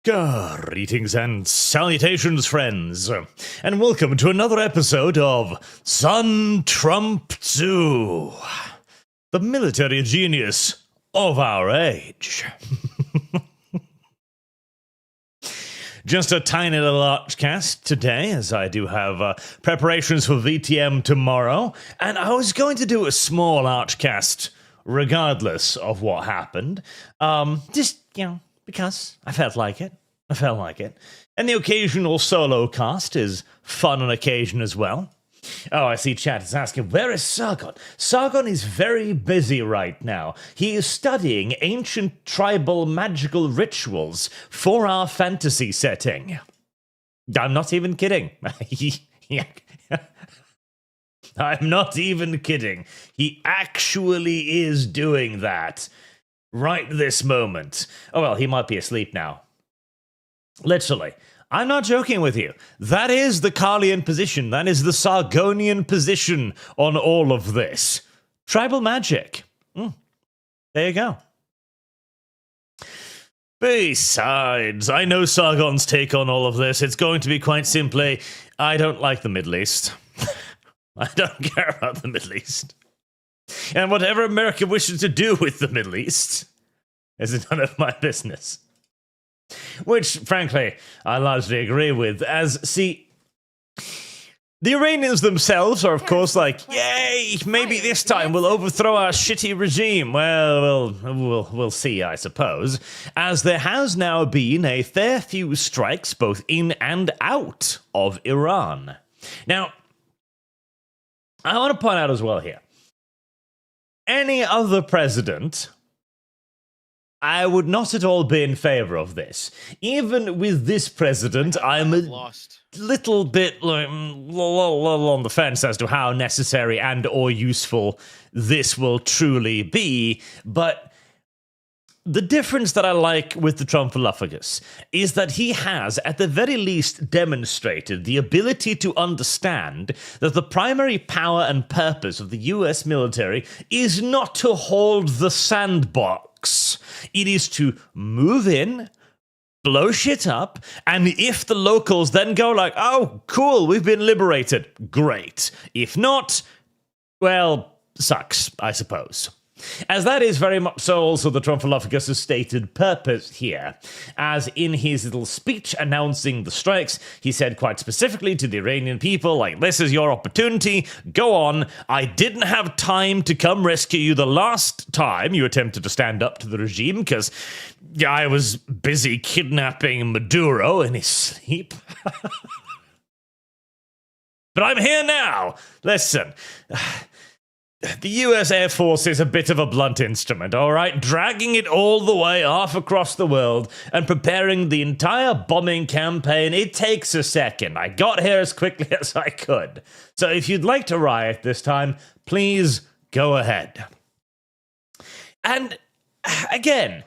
Greetings and salutations, friends, and welcome to another episode of Sun Trump 2, the military genius of our age. Just a tiny little ArchCast today, as I do have preparations for VTM tomorrow, and I was going to do a small ArchCast regardless of what happened, because I felt like it. And the occasional solo cast is fun on occasion as well. Oh, I see chat is asking, where is Sargon? Sargon is very busy right now. He is studying ancient tribal magical rituals for our fantasy setting. I'm not even kidding. I'm not even kidding. He actually is doing that right this moment. Oh, well, he might be asleep now. Literally. I'm not joking with you. That is the Carlian position. That is the Sargonian position on all of this. Tribal magic. There you go. Besides, I know Sargon's take on all of this. It's going to be quite simply, I don't like the Middle East. I don't care about the Middle East. And whatever America wishes to do with the Middle East is none of my business. Which, frankly, I largely agree with, the Iranians themselves are, of course, like, yay, maybe this time we'll overthrow our shitty regime. Well, we'll see, I suppose, as there has now been a fair few strikes both in and out of Iran. Now, I want to point out as well here, any other president, I would not at all be in favor of this. Even with this president, I'm a little bit on the fence as to how necessary and or useful this will truly be. But the difference that I like with the Trump-Philophagus is that he has, at the very least, demonstrated the ability to understand that the primary power and purpose of the US military is not to hold the sandbox. It is to move in, blow shit up, and if the locals then go like, oh, cool, we've been liberated, great. If not, well, sucks, I suppose. As that is very much so also the Trump-Philophagus' stated purpose here. As in his little speech announcing the strikes, he said quite specifically to the Iranian people, like, this is your opportunity, go on. I didn't have time to come rescue you the last time you attempted to stand up to the regime, because I was busy kidnapping Maduro in his sleep. But I'm here now. Listen. The US Air Force is a bit of a blunt instrument, all right? Dragging it all the way off across the world and preparing the entire bombing campaign, it takes a second. I got here as quickly as I could. So if you'd like to riot this time, please go ahead. And again,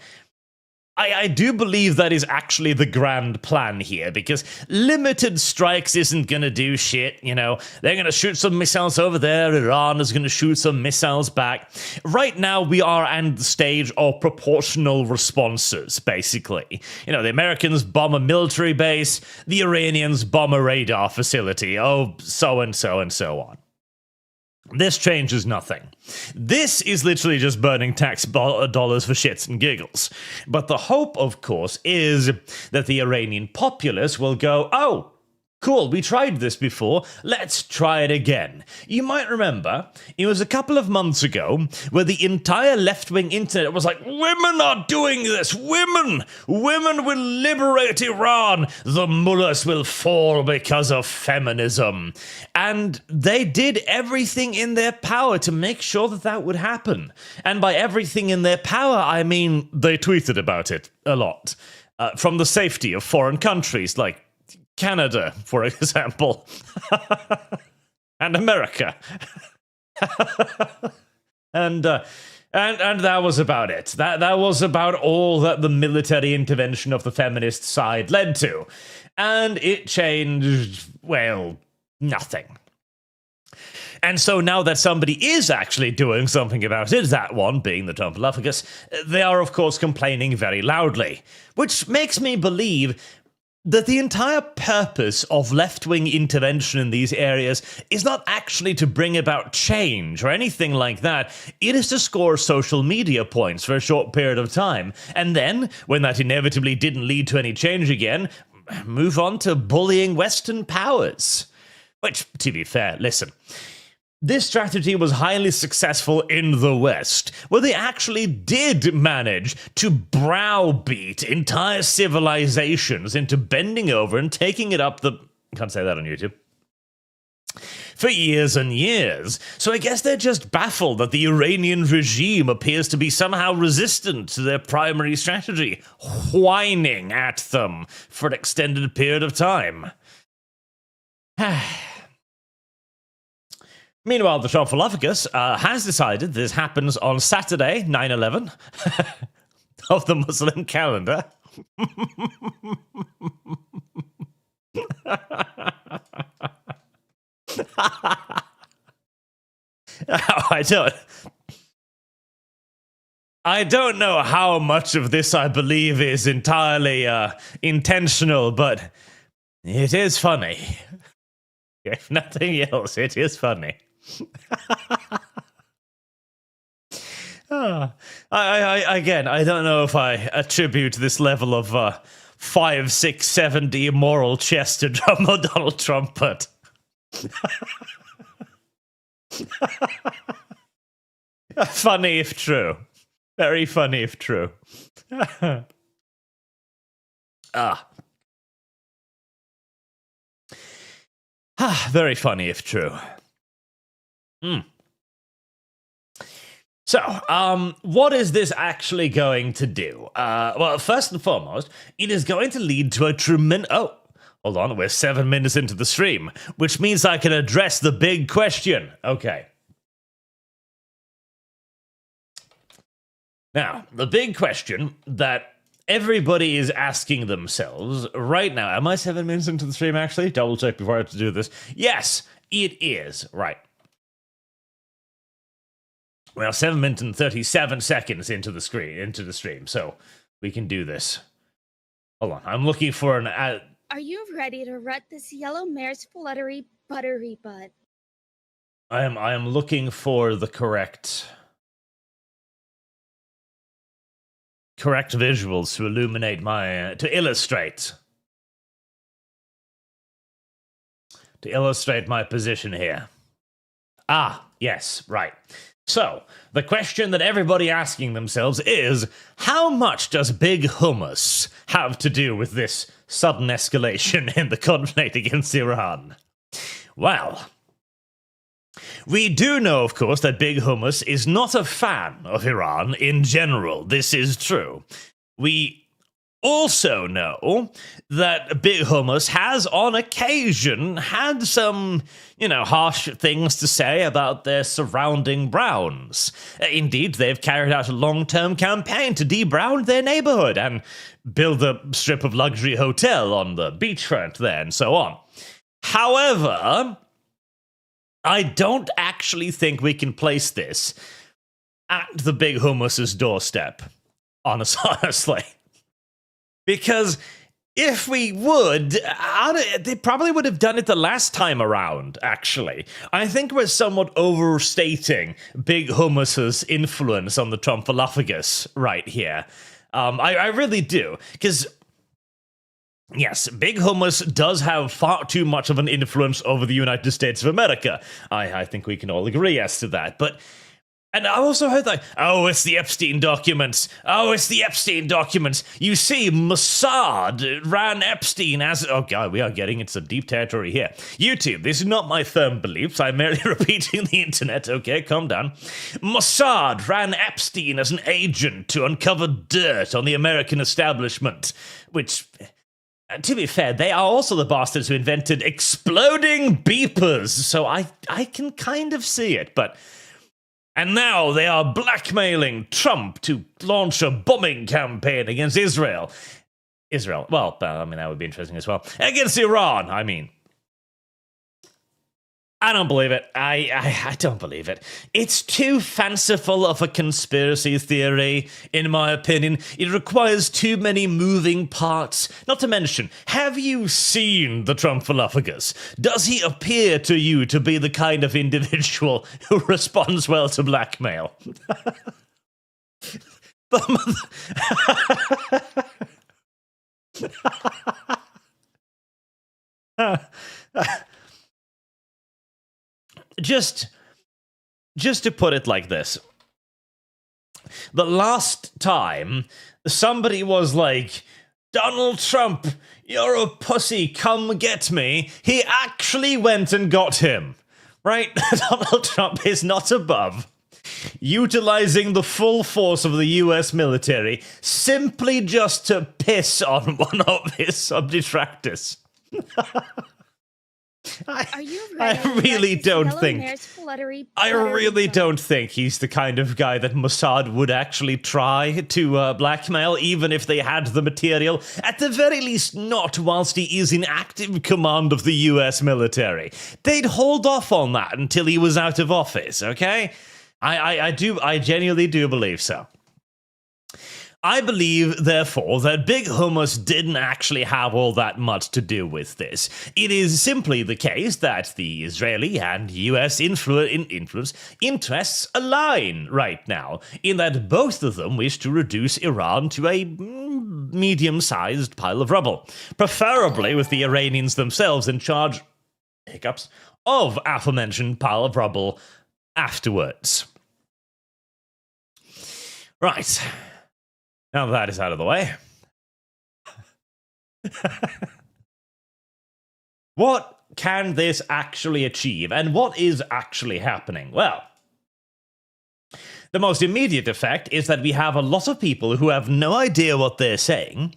I do believe that is actually the grand plan here, because limited strikes isn't going to do shit, you know. They're going to shoot some missiles over there, Iran is going to shoot some missiles back. Right now, we are at the stage of proportional responses, basically. You know, the Americans bomb a military base, the Iranians bomb a radar facility, oh, so and so and so on. This changes nothing. This is literally just burning tax dollars for shits and giggles. But the hope, of course, is that the Iranian populace will go, oh, cool, we tried this before, let's try it again. You might remember, it was a couple of months ago where the entire left-wing internet was like, women are doing this, women will liberate Iran, the mullahs will fall because of feminism. And they did everything in their power to make sure that that would happen. And by everything in their power, I mean they tweeted about it a lot. From the safety of foreign countries like Canada, for example, and America, and that was about it. That was about all that the military intervention of the feminist side led to, and it changed, well, nothing. And so now that somebody is actually doing something about it, that one being the Trumpolophagus, they are of course complaining very loudly, which makes me believe that the entire purpose of left-wing intervention in these areas is not actually to bring about change or anything like that. It is to score social media points for a short period of time. And then, when that inevitably didn't lead to any change again, move on to bullying Western powers. Which, to be fair, listen, this strategy was highly successful in the West, where they actually did manage to browbeat entire civilizations into bending over and taking it up the... Can't say that on YouTube. For years and years. So I guess they're just baffled that the Iranian regime appears to be somehow resistant to their primary strategy, whining at them for an extended period of time. Meanwhile, the Trumpolophagus has decided this happens on Saturday, 9/11, of the Muslim calendar. I don't know how much of this I believe is entirely intentional, but it is funny. If nothing else, it is funny. Again, I don't know if I attribute this level of 5, 6, 7D moral chess to Donald Trump, but funny if true. Very funny if true. Very funny if true. So, what is this actually going to do? Well, first and foremost, it is going to lead to a tremendous... Oh, hold on, we're 7 minutes into the stream, which means I can address the big question. Okay. Now, the big question that everybody is asking themselves right now... Am I 7 minutes into the stream, actually? Double check before I have to do this. Yes, it is. Right. Well, 7 minutes and 37 seconds into the stream, so we can do this. Hold on, I'm looking for an... Are you ready to rut this yellow mare's fluttery buttery butt? I am looking for the correct visuals to illuminate my... to illustrate my position here. Ah, yes, right. So, the question that everybody asking themselves is, how much does Big Hummus have to do with this sudden escalation in the conflict against Iran? Well, we do know, of course, that Big Hummus is not a fan of Iran in general. This is true. We also know that Big Hummus has, on occasion, had some, harsh things to say about their surrounding browns. Indeed, they've carried out a long-term campaign to de-brown their neighborhood and build a strip of luxury hotel on the beachfront there and so on. However, I don't actually think we can place this at the Big Hummus's doorstep, honestly. Because if we would, they probably would have done it the last time around, actually. I think we're somewhat overstating Big Hummus's influence on the Trumpolophagus right here. I really do. Because, yes, Big Hummus does have far too much of an influence over the United States of America. I think we can all agree as to that. But... And I also heard that, it's the Epstein documents. You see, Mossad ran Epstein as... Oh, God, we are getting into some deep territory here. YouTube, this is not my firm beliefs. I'm merely repeating the internet. Okay, calm down. Mossad ran Epstein as an agent to uncover dirt on the American establishment, which... To be fair, they are also the bastards who invented exploding beepers, so I can kind of see it, but... And now they are blackmailing Trump to launch a bombing campaign against Israel. Well, that would be interesting as well. Against Iran, I mean. I don't believe it. I don't believe it. It's too fanciful of a conspiracy theory, in my opinion. It requires too many moving parts. Not to mention, have you seen the Trumphalophagus? Does he appear to you to be the kind of individual who responds well to blackmail? Just to put it like this. The last time somebody was like, Donald Trump, you're a pussy, come get me, he actually went and got him. Right? Donald Trump is not above utilizing the full force of the US military simply just to piss on one of his detractors. I really don't think he's the kind of guy that Mossad would actually try to blackmail, even if they had the material. At the very least, not whilst he is in active command of the US military. They'd hold off on that until he was out of office, okay? I genuinely do believe so. I believe, therefore, that Big Hummus didn't actually have all that much to do with this. It is simply the case that the Israeli and US influence interests align right now, in that both of them wish to reduce Iran to a medium-sized pile of rubble, preferably with the Iranians themselves in charge, of aforementioned pile of rubble afterwards. Right. Now that is out of the way. What can this actually achieve, and what is actually happening? Well, the most immediate effect is that we have a lot of people who have no idea what they're saying,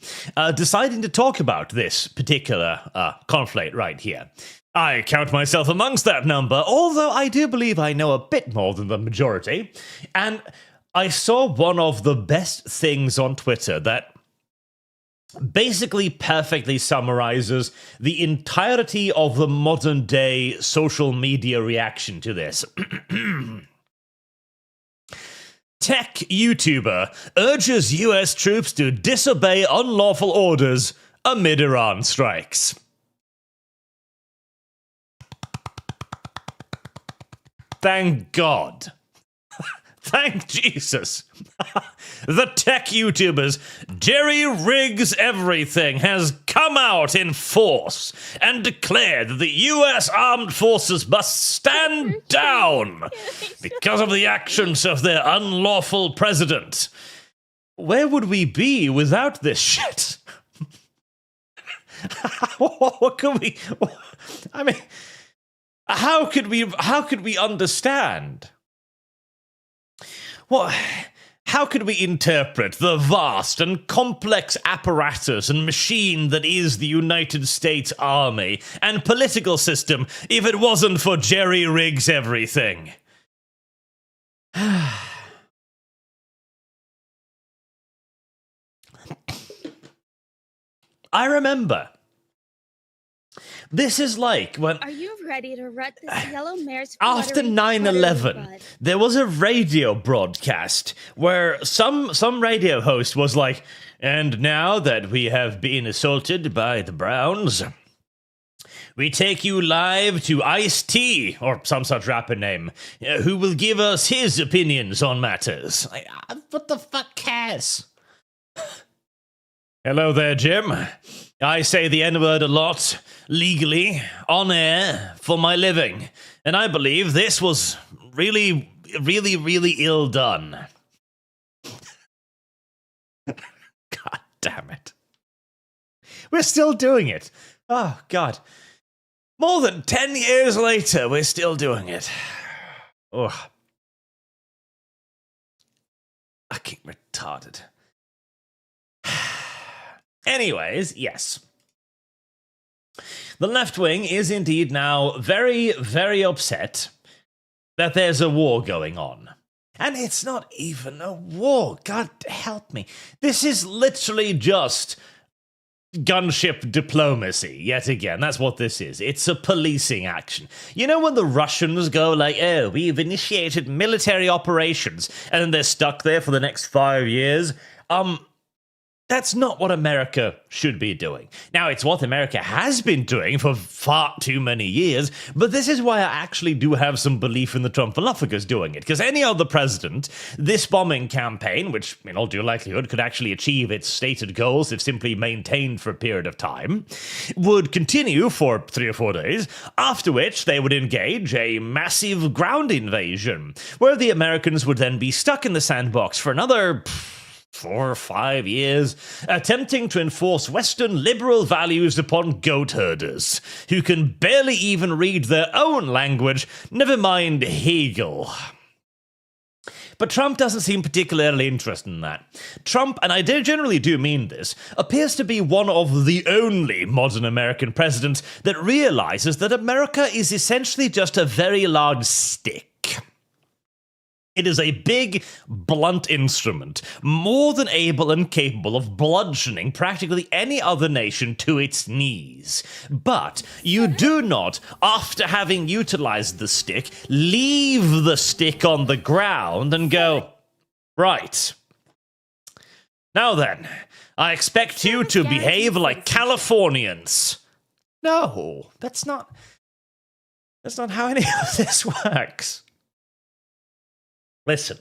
deciding to talk about this particular conflict right here. I count myself amongst that number, although I do believe I know a bit more than the majority, and I saw one of the best things on Twitter that basically perfectly summarizes the entirety of the modern day social media reaction to this. Tech YouTuber urges US troops to disobey unlawful orders amid Iran strikes. Thank God. Thank Jesus. The tech YouTubers Jerry Riggs Everything has come out in force and declared that the US armed forces must stand down because of the actions of their unlawful president. Where would we be without this shit? What could we... I mean, how could we understand? What? How could we interpret the vast and complex apparatus and machine that is the United States Army and political system if it wasn't for Jerry Riggs Everything? I remember. This is like when... Are you ready to rut this yellow mare's... After 9/11, there was a radio broadcast where some radio host was like, and now that we have been assaulted by the Browns, we take you live to Ice-T, or some such rapper name, who will give us his opinions on matters. What the fuck cares? Hello there, Jim. I say the N-word a lot, legally, on air, for my living. And I believe this was really, really, really ill done. God damn it. We're still doing it. Oh, God. More than 10 years later, we're still doing it. Oh. Fucking retarded. Anyways, yes. The left wing is indeed now very, very upset that there's a war going on. And it's not even a war. God help me. This is literally just gunship diplomacy, yet again. That's what this is. It's a policing action. You know when the Russians go like, oh, we've initiated military operations, and then they're stuck there for the next 5 years? That's not what America should be doing. Now, it's what America has been doing for far too many years, but this is why I actually do have some belief in the Trumphaluffagas doing it, because any other president, this bombing campaign, which in all due likelihood could actually achieve its stated goals if simply maintained for a period of time, would continue for 3 or 4 days, after which they would engage a massive ground invasion, where the Americans would then be stuck in the sandbox for another 4 or 5 years, attempting to enforce Western liberal values upon goat herders, who can barely even read their own language, never mind Hegel. But Trump doesn't seem particularly interested in that. Trump, and I generally do mean this, appears to be one of the only modern American presidents that realizes that America is essentially just a very large stick. It is a big, blunt instrument, more than able and capable of bludgeoning practically any other nation to its knees. But you do not, after having utilized the stick, leave the stick on the ground and go, right. Now then, I expect you to behave like Californians. No, that's not how any of this works. Listen,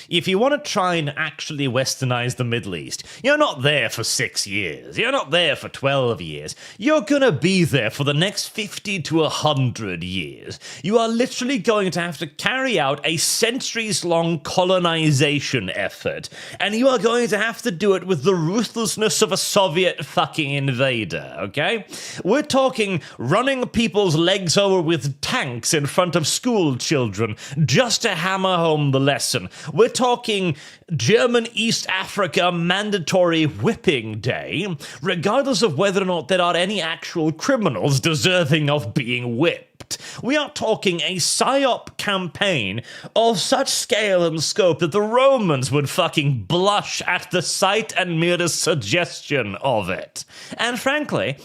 if you want to try and actually westernize the Middle East, you're not there for 6 years. You're not there for 12 years. You're going to be there for the next 50 to 100 years. You are literally going to have to carry out a centuries-long colonization effort, and you are going to have to do it with the ruthlessness of a Soviet fucking invader, okay? We're talking running people's legs over with tanks in front of school children just to hammer home the lesson. We're talking German East Africa mandatory whipping day, regardless of whether or not there are any actual criminals deserving of being whipped. We are talking a PSYOP campaign of such scale and scope that the Romans would fucking blush at the sight and mere suggestion of it. And frankly,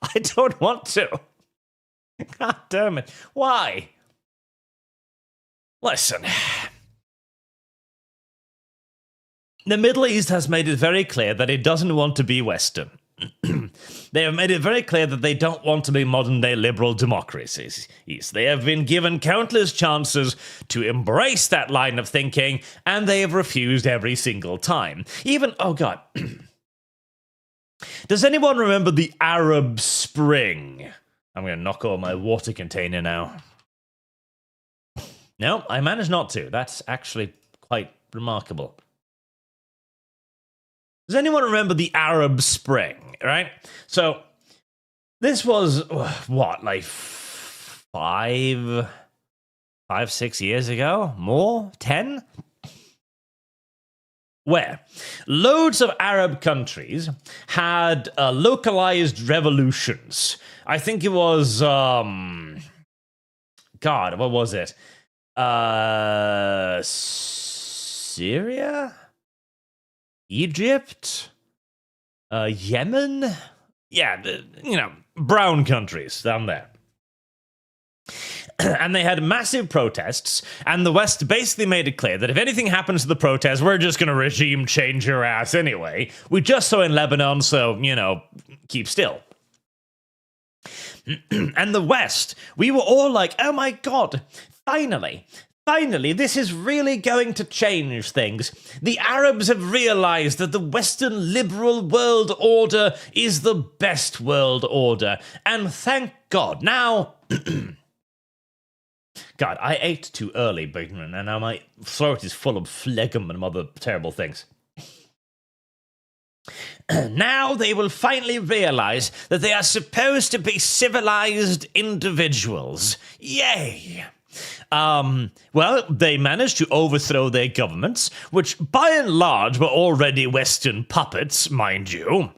I don't want to. God damn it. Why? Listen. The Middle East has made it very clear that it doesn't want to be Western. They have made it very clear that they don't want to be modern-day liberal democracies. They have been given countless chances to embrace that line of thinking, and they have refused every single time. Even, oh god. Does anyone remember the Arab Spring? I'm going to knock over my water container now. No, I managed not to. That's actually quite remarkable. Does anyone remember the Arab Spring, right? So, this was, what, like 5, 6 years ago? More? 10? Where loads of Arab countries had localized revolutions. I think it was, God, what was it? Syria? Egypt? Yemen? Yeah, brown countries down there. And they had massive protests, and the West basically made it clear that if anything happens to the protests, we're just going to regime change your ass anyway. We just saw in Lebanon, so, keep still. And the West, we were all like, oh my god, finally, this is really going to change things. The Arabs have realized that the Western liberal world order is the best world order. And thank God. Now, God, I ate too early, Bigman, and now my throat is full of phlegm and other terrible things. Now they will finally realize that they are supposed to be civilized individuals. Yay! Well, they managed to overthrow their governments, which by and large were already Western puppets, mind you.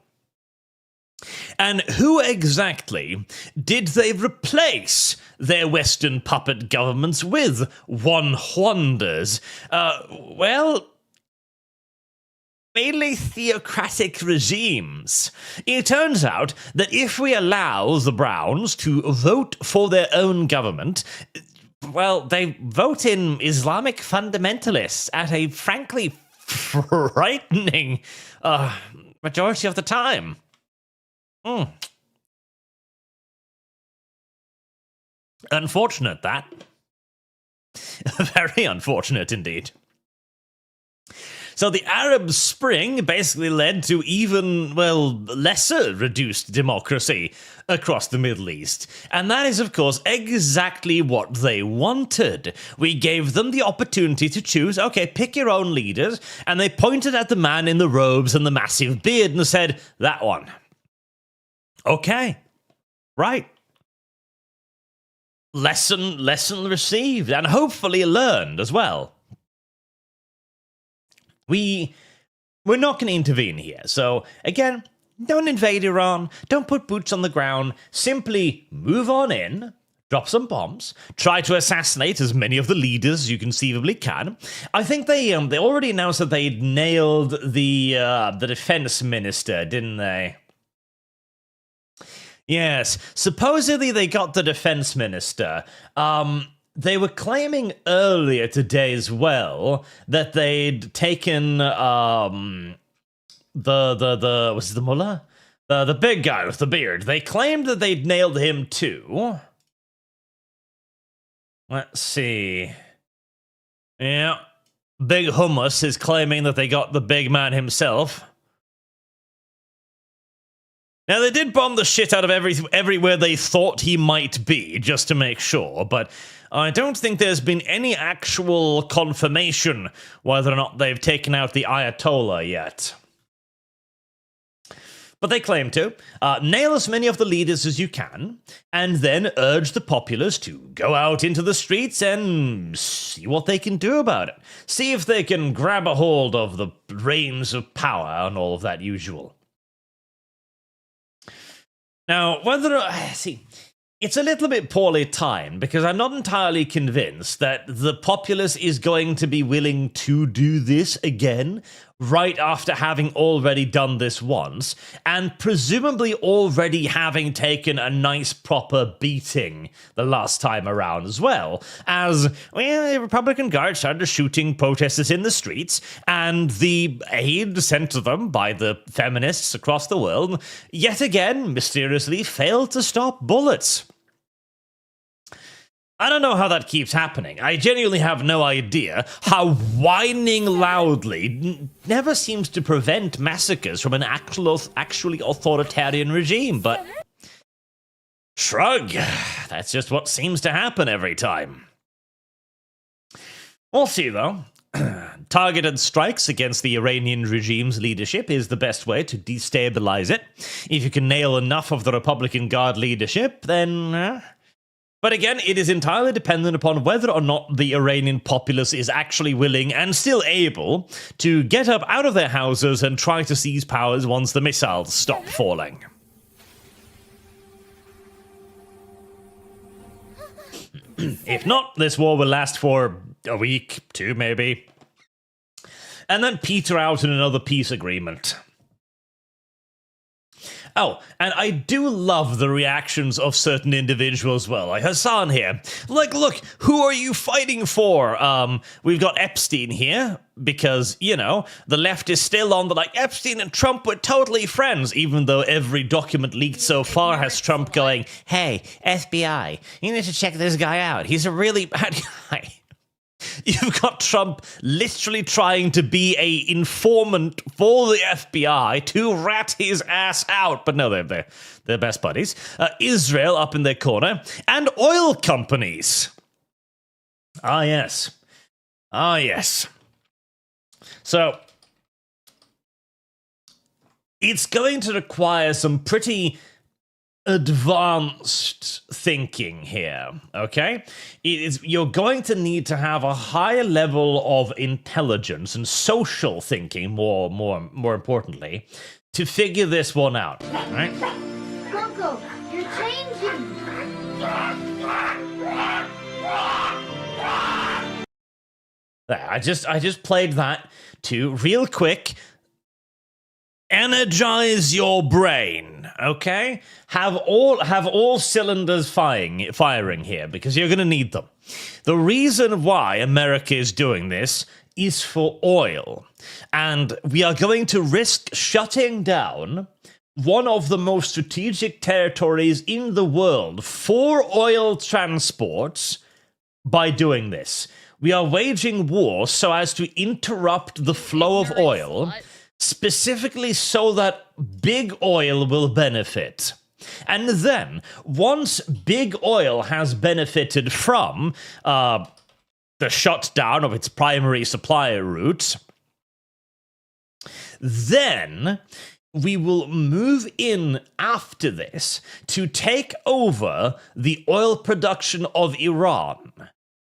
And who exactly did they replace their Western puppet governments with, one wonders? Well, mainly theocratic regimes. It turns out that if we allow the Browns to vote for their own government, well, they vote in Islamic fundamentalists at a frankly frightening majority of the time. Unfortunate, that. Very unfortunate indeed. So the Arab Spring basically led to even, well, lesser reduced democracy across the Middle East. And that is, of course, exactly what they wanted. We gave them the opportunity to choose, okay, pick your own leaders, and they pointed at the man in the robes and the massive beard and said, that one. Okay, right. Lesson received, and hopefully learned as well. We're not going to intervene here. So, again, don't invade Iran. Don't put boots on the ground. Simply move on in, drop some bombs, try to assassinate as many of the leaders you conceivably can. I think they already announced that they'd nailed the defense minister, didn't they? Yes. Supposedly they got the defense minister. They were claiming earlier today as well that they'd taken was it the mullah? The big guy with the beard. They claimed that they'd nailed him too. Let's see. Yeah. Big Hummus is claiming that they got the big man himself. Now, they did bomb the shit out of everywhere they thought he might be, just to make sure, but I don't think there's been any actual confirmation whether or not they've taken out the Ayatollah yet. But they claim to. Nail as many of the leaders as you can, and then urge the populace to go out into the streets and see what they can do about it. See if they can grab a hold of the reins of power and all of that usual. Now, it's a little bit poorly timed because I'm not entirely convinced that the populace is going to be willing to do this again right after having already done this once, and presumably already having taken a nice proper beating the last time around as well, as well, the Republican Guard started shooting protesters in the streets, and the aid sent to them by the feminists across the world yet again mysteriously failed to stop bullets. I don't know how that keeps happening. I genuinely have no idea how whining loudly never seems to prevent massacres from an actually authoritarian regime, but shrug. That's just what seems to happen every time. We'll see, though. Targeted strikes against the Iranian regime's leadership is the best way to destabilize it. If you can nail enough of the Republican Guard leadership, then... But again, it is entirely dependent upon whether or not the Iranian populace is actually willing and still able to get up out of their houses and try to seize powers once the missiles stop falling. If not, this war will last for a week, two maybe, and then peter out in another peace agreement. Oh, and I do love the reactions of certain individuals as well, like Hassan here. Like, look, who are you fighting for? We've got Epstein here, because, you know, the left is still on the, like, Epstein and Trump were totally friends, even though every document leaked so far has Trump going, hey, FBI, you need to check this guy out. He's a really bad guy. You've got Trump literally trying to be a informant for the FBI to rat his ass out. But no, they're best buddies. Israel up in their corner. And oil companies. Ah, yes. Ah, yes. So, it's going to require some pretty advanced thinking here, okay? You're going to need to have a higher level of intelligence and social thinking, more importantly, to figure this one out, right? Coco, you're changing. There, I just played that too real quick. energize your brain, okay? Have all cylinders firing here, because you're going to need them. The reason why America is doing this is for oil. And we are going to risk shutting down one of the most strategic territories in the world for oil transports by doing this. We are waging war so as to interrupt the flow of oil, specifically so that big oil will benefit. And then, once big oil has benefited from the shutdown of its primary supply route, then we will move in after this to take over the oil production of Iran,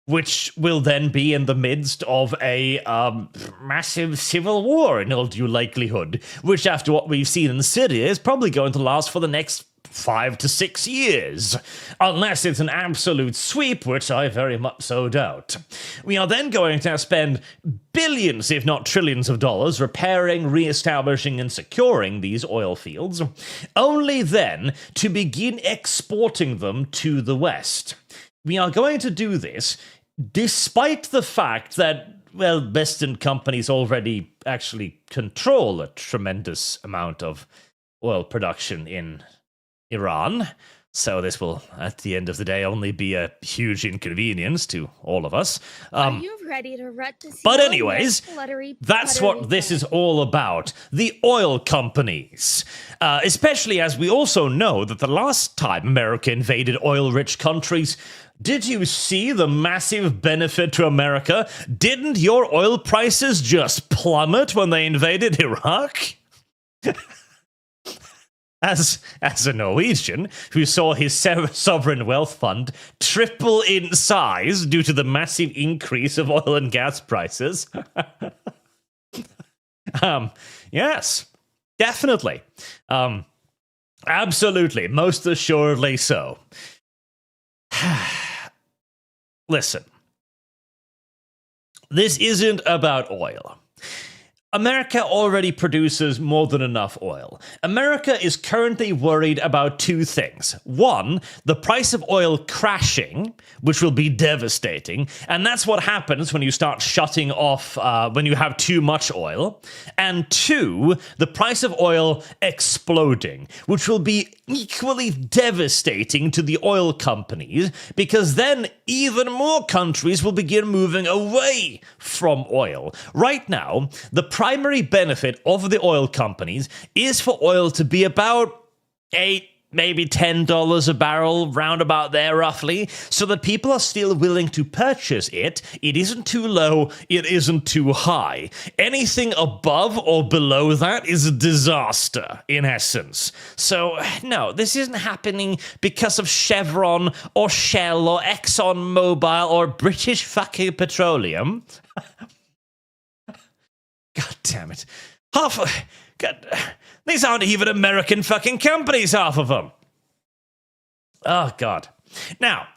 which will then be in the midst of a massive civil war in all due likelihood, which, after what we've seen in Syria, is probably going to last for the next 5 to 6 years, unless it's an absolute sweep, which I very much so doubt. We are then going to spend billions, if not trillions of dollars, repairing, re-establishing, and securing these oil fields, only then to begin exporting them to the West. We are going to do this despite the fact that, well, Western companies already actually control a tremendous amount of oil production in Iran, so this will, at the end of the day, only be a huge inconvenience to all of us. Are you ready to rut this? But anyways, that's what this is all about. The oil companies. Especially as we also know that the last time America invaded oil-rich countries, did you see the massive benefit to America? Didn't your oil prices just plummet when they invaded Iraq? As a Norwegian who saw his sovereign wealth fund triple in size due to the massive increase of oil and gas prices. Yes, definitely. Absolutely, most assuredly so. Listen, this isn't about oil. America already produces more than enough oil. America is currently worried about two things. One, the price of oil crashing, which will be devastating, and that's what happens when you start shutting off, when you have too much oil. And two, the price of oil exploding, which will be equally devastating to the oil companies, because then even more countries will begin moving away from oil. Right now, the primary benefit of the oil companies is for oil to be about $8, maybe $10 a barrel, round about there roughly, so that people are still willing to purchase it. It isn't too low, it isn't too high. Anything above or below that is a disaster, in essence. So, no, this isn't happening because of Chevron or Shell or ExxonMobil or British fucking Petroleum. God damn it. These aren't even American fucking companies, half of them. Oh, God. Now,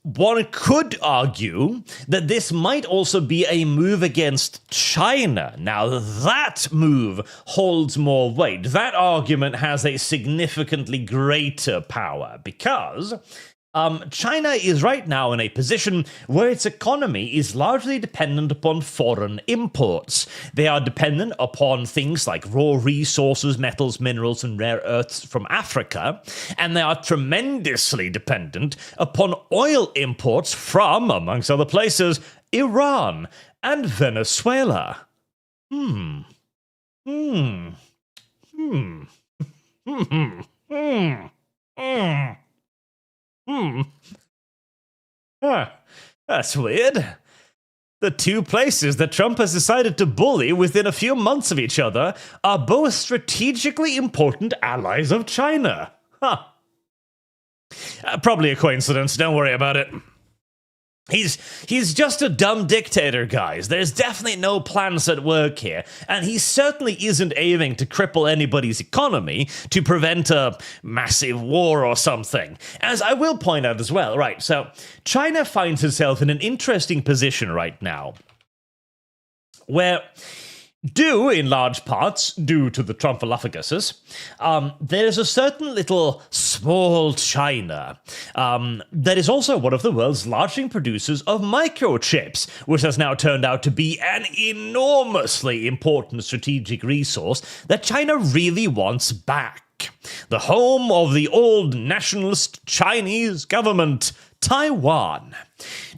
one could argue that this might also be a move against China. Now, that move holds more weight. That argument has a significantly greater power because China is right now in a position where its economy is largely dependent upon foreign imports. They are dependent upon things like raw resources, metals, minerals, and rare earths from Africa, and they are tremendously dependent upon oil imports from, amongst other places, Iran and Venezuela. That's weird. The two places that Trump has decided to bully within a few months of each other are both strategically important allies of China. Probably a coincidence, don't worry about it. He's just a dumb dictator, guys. There's definitely no plans at work here, and he certainly isn't aiming to cripple anybody's economy to prevent a massive war or something. As I will point out as well, right, so China finds itself in an interesting position right now, where due in large parts due to the Trumphalophaguses, there's a certain little small China that is also one of the world's largest producers of microchips, which has now turned out to be an enormously important strategic resource that China really wants back. The home of the old nationalist Chinese government, Taiwan.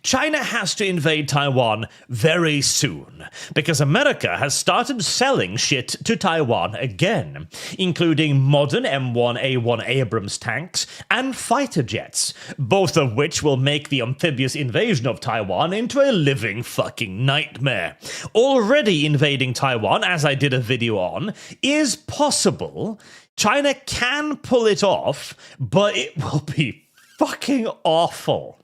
China has to invade Taiwan very soon, because America has started selling shit to Taiwan again, including modern M1A1 Abrams tanks and fighter jets, both of which will make the amphibious invasion of Taiwan into a living fucking nightmare. Already invading Taiwan, as I did a video on, is possible. China can pull it off, but it will be fucking awful.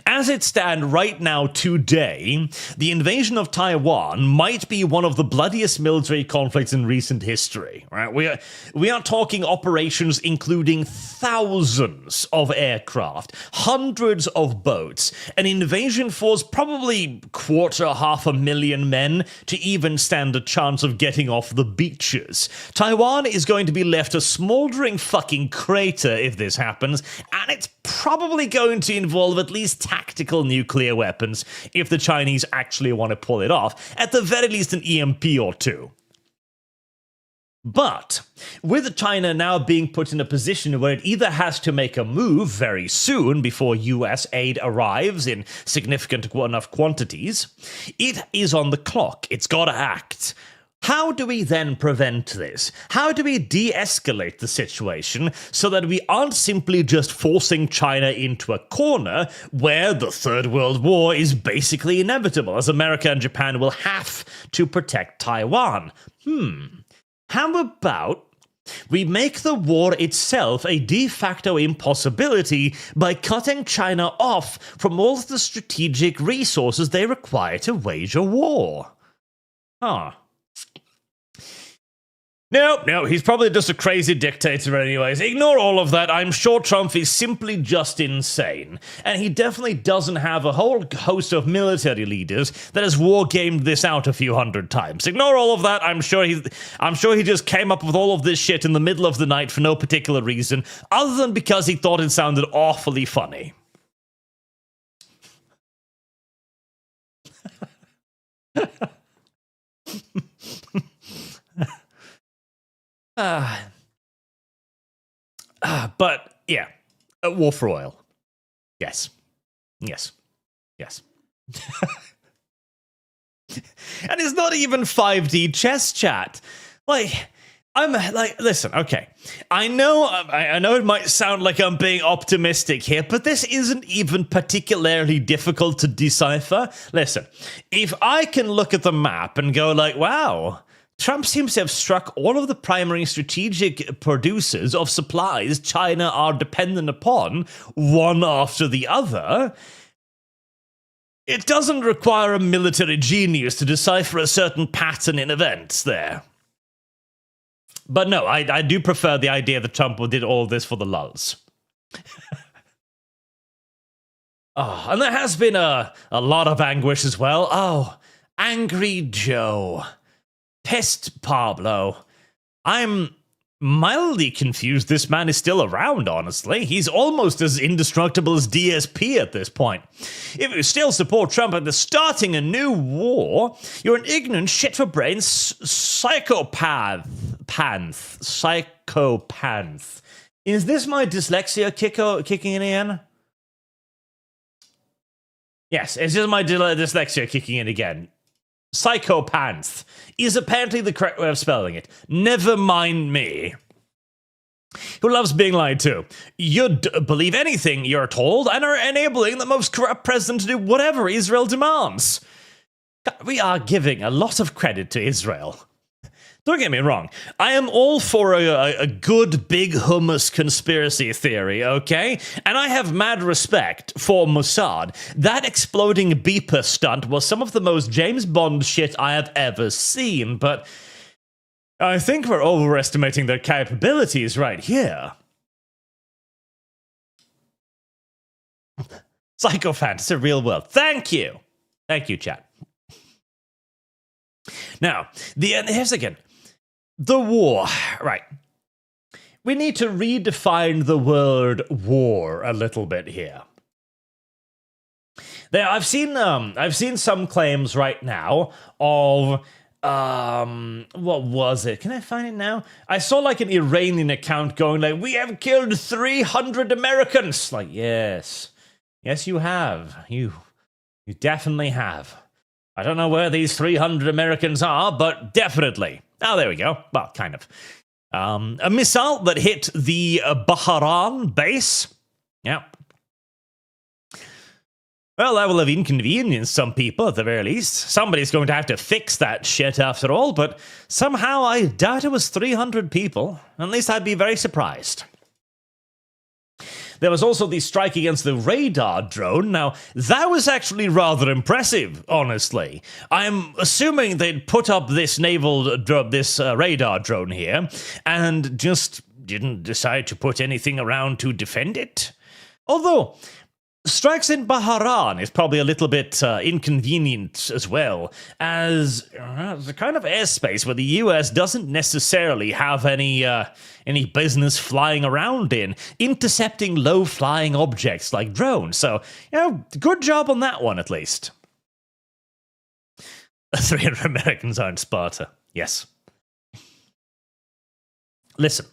As it stands right now today, the invasion of Taiwan might be one of the bloodiest military conflicts in recent history. Right? We are talking operations including thousands of aircraft, hundreds of boats, an invasion force probably 250,000 men to even stand a chance of getting off the beaches. Taiwan is going to be left a smoldering fucking crater if this happens, and it's probably going to involve at least tactical nuclear weapons if the Chinese actually want to pull it off, at the very least an EMP or two. But with China now being put in a position where it either has to make a move very soon before US aid arrives in significant enough quantities, it is on the clock. It's got to act. How do we then prevent this? How do we de-escalate the situation so that we aren't simply just forcing China into a corner where the Third World War is basically inevitable, as America and Japan will have to protect Taiwan? How about we make the war itself a de facto impossibility by cutting China off from all of the strategic resources they require to wage a war? No, he's probably just a crazy dictator anyways. Ignore all of that. I'm sure Trump is simply just insane. And he definitely doesn't have a whole host of military leaders that has war-gamed this out a few hundred times. Ignore all of that. I'm sure he just came up with all of this shit in the middle of the night for no particular reason, other than because he thought it sounded awfully funny. But, yeah, war for oil. Yes. And it's not even 5D chess chat. Listen, okay. I know it might sound like I'm being optimistic here, but this isn't even particularly difficult to decipher. Listen, if I can look at the map and go wow, Trump seems to have struck all of the primary strategic producers of supplies China are dependent upon, one after the other. It doesn't require a military genius to decipher a certain pattern in events there. But no, I do prefer the idea that Trump did all this for the lulz. And there has been a lot of anguish as well. Angry Joe. Pissed Pablo. I'm mildly confused this man is still around, honestly. He's almost as indestructible as DSP at this point. If you still support Trump and starting a new war, you're an ignorant, shit-for-brains psychopath. Psychopath. Is this my dyslexia kicking in again? Yes, it's just my dyslexia kicking in again. Psychopath is apparently the correct way of spelling it. Never mind me. Who loves being lied to. You believe anything you're told and are enabling the most corrupt president to do whatever Israel demands. We are giving a lot of credit to Israel. Don't get me wrong, I am all for a good big hummus conspiracy theory, okay? And I have mad respect for Mossad. That exploding beeper stunt was some of the most James Bond shit I have ever seen, but I think we're overestimating their capabilities right here. Psychophant, it's a real world. Thank you. Thank you, chat. Now, here's again. The war, right. We need to redefine the word war a little bit here. I've seen some claims right now of what was it? Can I find it now? I saw like an Iranian account going like, "We have killed 300 Americans." Like, yes, you have. You definitely have. I don't know where these 300 Americans are, but definitely. Oh, there we go. Well, kind of. A missile that hit the Bahrain base. Yeah. Well, that will have inconvenienced some people at the very least. Somebody's going to have to fix that shit after all, but somehow I doubt it was 300 people. At least I'd be very surprised. There was also the strike against the radar drone. Now, that was actually rather impressive, honestly. I'm assuming they'd put up this radar drone here and just didn't decide to put anything around to defend it. Although, strikes in Bahrain is probably a little bit inconvenient as well, as the kind of airspace where the US doesn't necessarily have any business flying around in, intercepting low-flying objects like drones. So, good job on that one, at least. 300 Americans are in Sparta. Yes. Listen,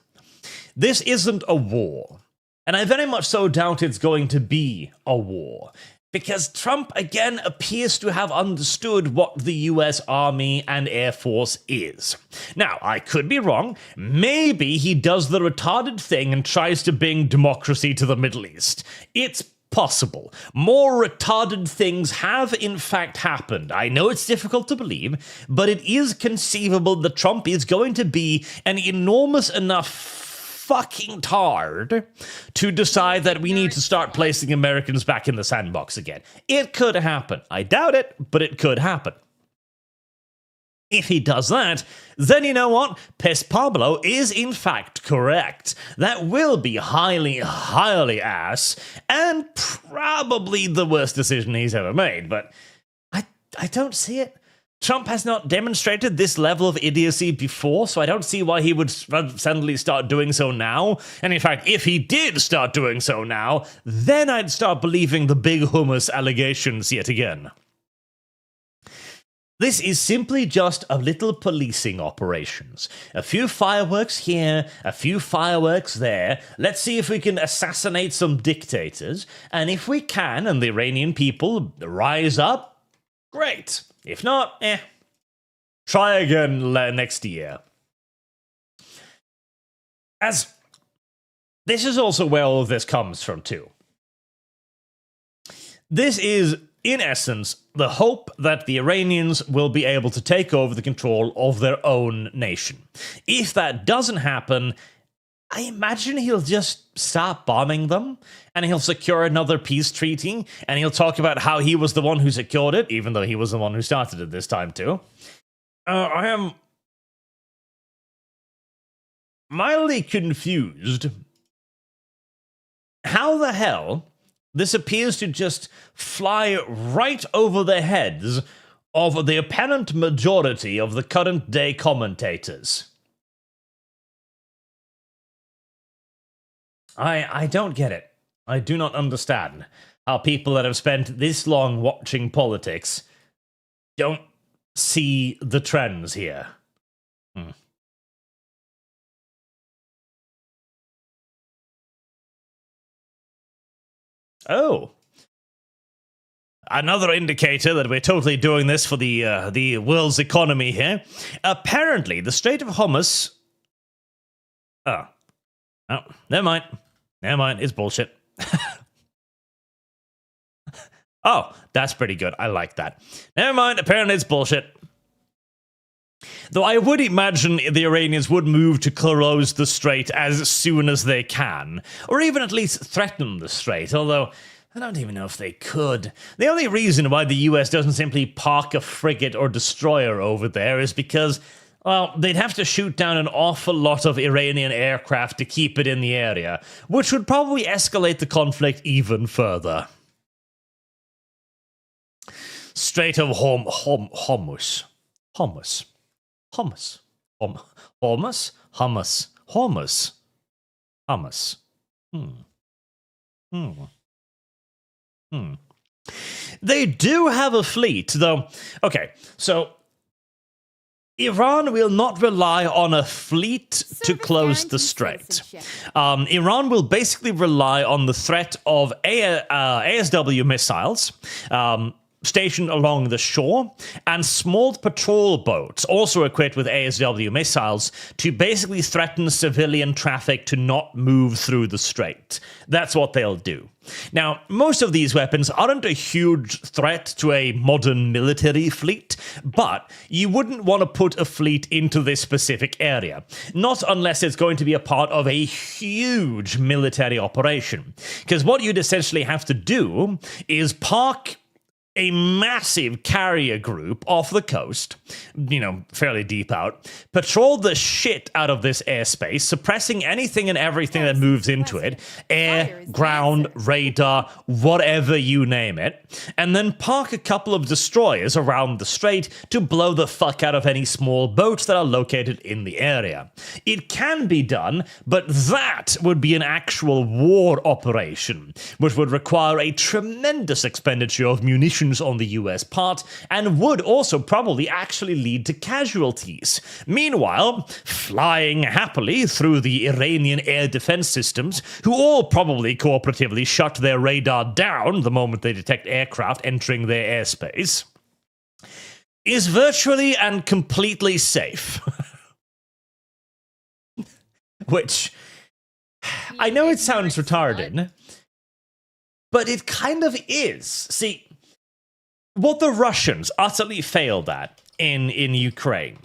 this isn't a war. And I very much so doubt it's going to be a war. Because Trump, again, appears to have understood what the US Army and Air Force is. Now, I could be wrong. Maybe he does the retarded thing and tries to bring democracy to the Middle East. It's possible. More retarded things have, in fact, happened. I know it's difficult to believe, but it is conceivable that Trump is going to be an enormous enough fucking tard to decide that we need to start placing Americans back in the sandbox again. It could happen. I doubt it, but it could happen. If he does that, then you know what? Pes Pablo is in fact correct. That will be highly, highly ass, and probably the worst decision he's ever made, but I don't see it. Trump has not demonstrated this level of idiocy before, so I don't see why he would suddenly start doing so now. And in fact, if he did start doing so now, then I'd start believing the big hummus allegations yet again. This is simply just a little policing operations. A few fireworks here, a few fireworks there. Let's see if we can assassinate some dictators. And if we can, and the Iranian people rise up, great. If not, try again next year. As this is also where all of this comes from, too. This is, in essence, the hope that the Iranians will be able to take over the control of their own nation. If that doesn't happen, I imagine he'll just stop bombing them, and he'll secure another peace treaty, and he'll talk about how he was the one who secured it, even though he was the one who started it this time too. I am mildly confused how the hell this appears to just fly right over the heads of the apparent majority of the current day commentators. I don't get it. I do not understand how people that have spent this long watching politics don't see the trends here. Oh. Another indicator that we're totally doing this for the world's economy here. Apparently, the Strait of Hormuz... Oh, never mind. Never mind, it's bullshit. Oh, that's pretty good. I like that. Never mind, apparently it's bullshit. Though I would imagine the Iranians would move to close the strait as soon as they can, or even at least threaten the strait, although I don't even know if they could. The only reason why the US doesn't simply park a frigate or destroyer over there is because, well, they'd have to shoot down an awful lot of Iranian aircraft to keep it in the area, which would probably escalate the conflict even further. Strait of Hormuz. Hormuz. Hummus. Hummus? Hummus. Hummus. Hummus. They do have a fleet, though. Okay, so Iran will not rely on a fleet to close the strait. Iran will basically rely on the threat of ASW missiles stationed along the shore and small patrol boats also equipped with ASW missiles to basically threaten civilian traffic to not move through the strait. That's what they'll do. Now, most of these weapons aren't a huge threat to a modern military fleet, but you wouldn't want to put a fleet into this specific area. Not unless it's going to be a part of a huge military operation. Because what you'd essentially have to do is park a massive carrier group off the coast, fairly deep out, patrol the shit out of this airspace, suppressing anything and everything that moves into it, air, ground, radar, whatever you name it, and then park a couple of destroyers around the strait to blow the fuck out of any small boats that are located in the area. It can be done, but that would be an actual war operation, which would require a tremendous expenditure of munitions on the US part, and would also probably actually lead to casualties. Meanwhile, flying happily through the Iranian air defense systems, who all probably cooperatively shut their radar down the moment they detect aircraft entering their airspace, is virtually and completely safe. Which, I know it sounds retarded, but it kind of is. See, what the Russians utterly failed at in Ukraine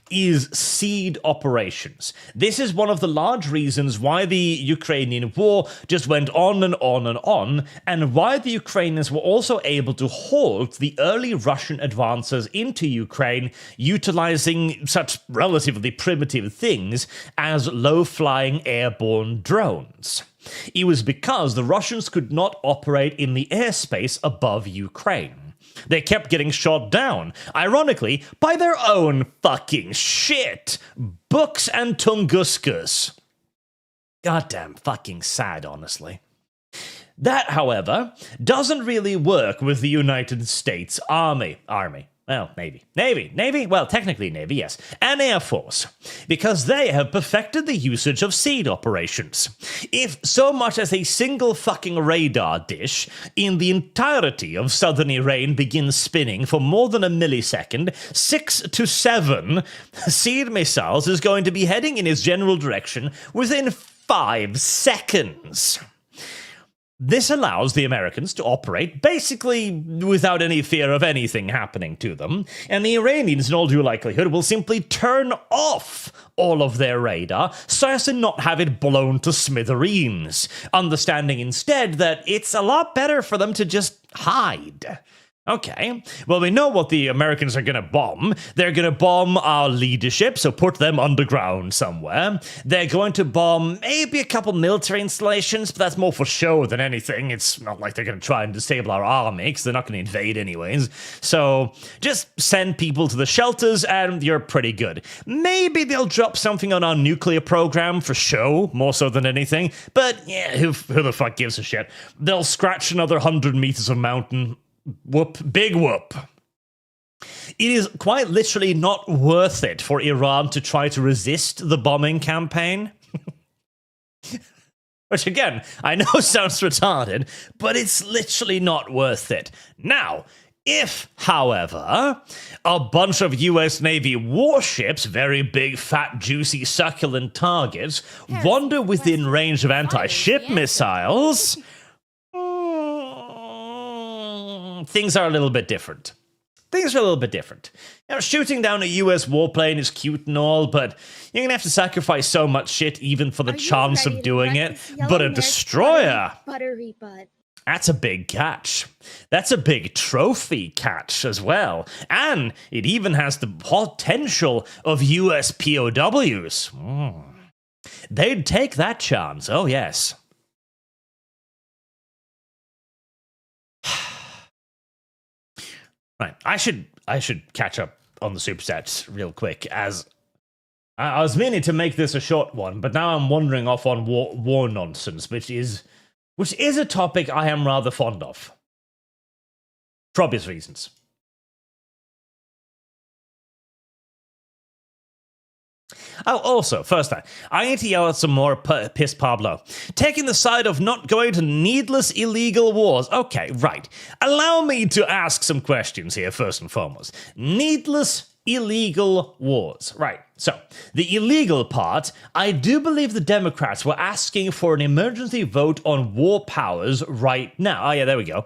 is seed operations. This is one of the large reasons why the Ukrainian war just went on and on and on, and why the Ukrainians were also able to halt the early Russian advances into Ukraine, utilizing such relatively primitive things as low-flying airborne drones. It was because the Russians could not operate in the airspace above Ukraine. They kept getting shot down, ironically, by their own fucking shit. Books and Tunguskas. Goddamn fucking sad, honestly. That, however, doesn't really work with the United States Army. Well, Navy, well, technically Navy, yes, and Air Force, because they have perfected the usage of seed operations. If so much as a single fucking radar dish in the entirety of southern Iran begins spinning for more than a millisecond, 6 to 7 seed missiles is going to be heading in its general direction within 5 seconds. This allows the Americans to operate basically without any fear of anything happening to them, and the Iranians, in all due likelihood, will simply turn off all of their radar so as to not have it blown to smithereens, understanding instead that it's a lot better for them to just hide. Okay, well, we know what the Americans are going to bomb. They're going to bomb our leadership, so put them underground somewhere. They're going to bomb maybe a couple military installations, but that's more for show than anything. It's not like they're going to try and disable our army, because they're not going to invade anyways. So just send people to the shelters, and you're pretty good. Maybe they'll drop something on our nuclear program for show, more so than anything. But yeah, who the fuck gives a shit? They'll scratch another 100 meters of mountain. Whoop, big whoop. It is quite literally not worth it for Iran to try to resist the bombing campaign. Which, again, I know sounds retarded, but it's literally not worth it. Now, if, however, a bunch of US Navy warships, very big, fat, juicy, succulent targets, wander within range of anti-ship missiles, things are a little bit different. Shooting down a US warplane is cute and all, but you're going to have to sacrifice so much shit even for the chance of doing it. But a destroyer, buttery butt. That's a big catch. That's a big trophy catch as well. And it even has the potential of US POWs. They'd take that chance, oh yes. Right, I should catch up on the Superchats real quick, as I was meaning to make this a short one, but now I'm wandering off on war nonsense, which is a topic I am rather fond of. For obvious reasons. Oh, also, first time, I need to yell at some more piss Pablo. Taking the side of not going to needless illegal wars. Okay, right. Allow me to ask some questions here, first and foremost. Needless illegal wars. Right. So, the illegal part, I do believe the Democrats were asking for an emergency vote on war powers right now. Oh, yeah, there we go.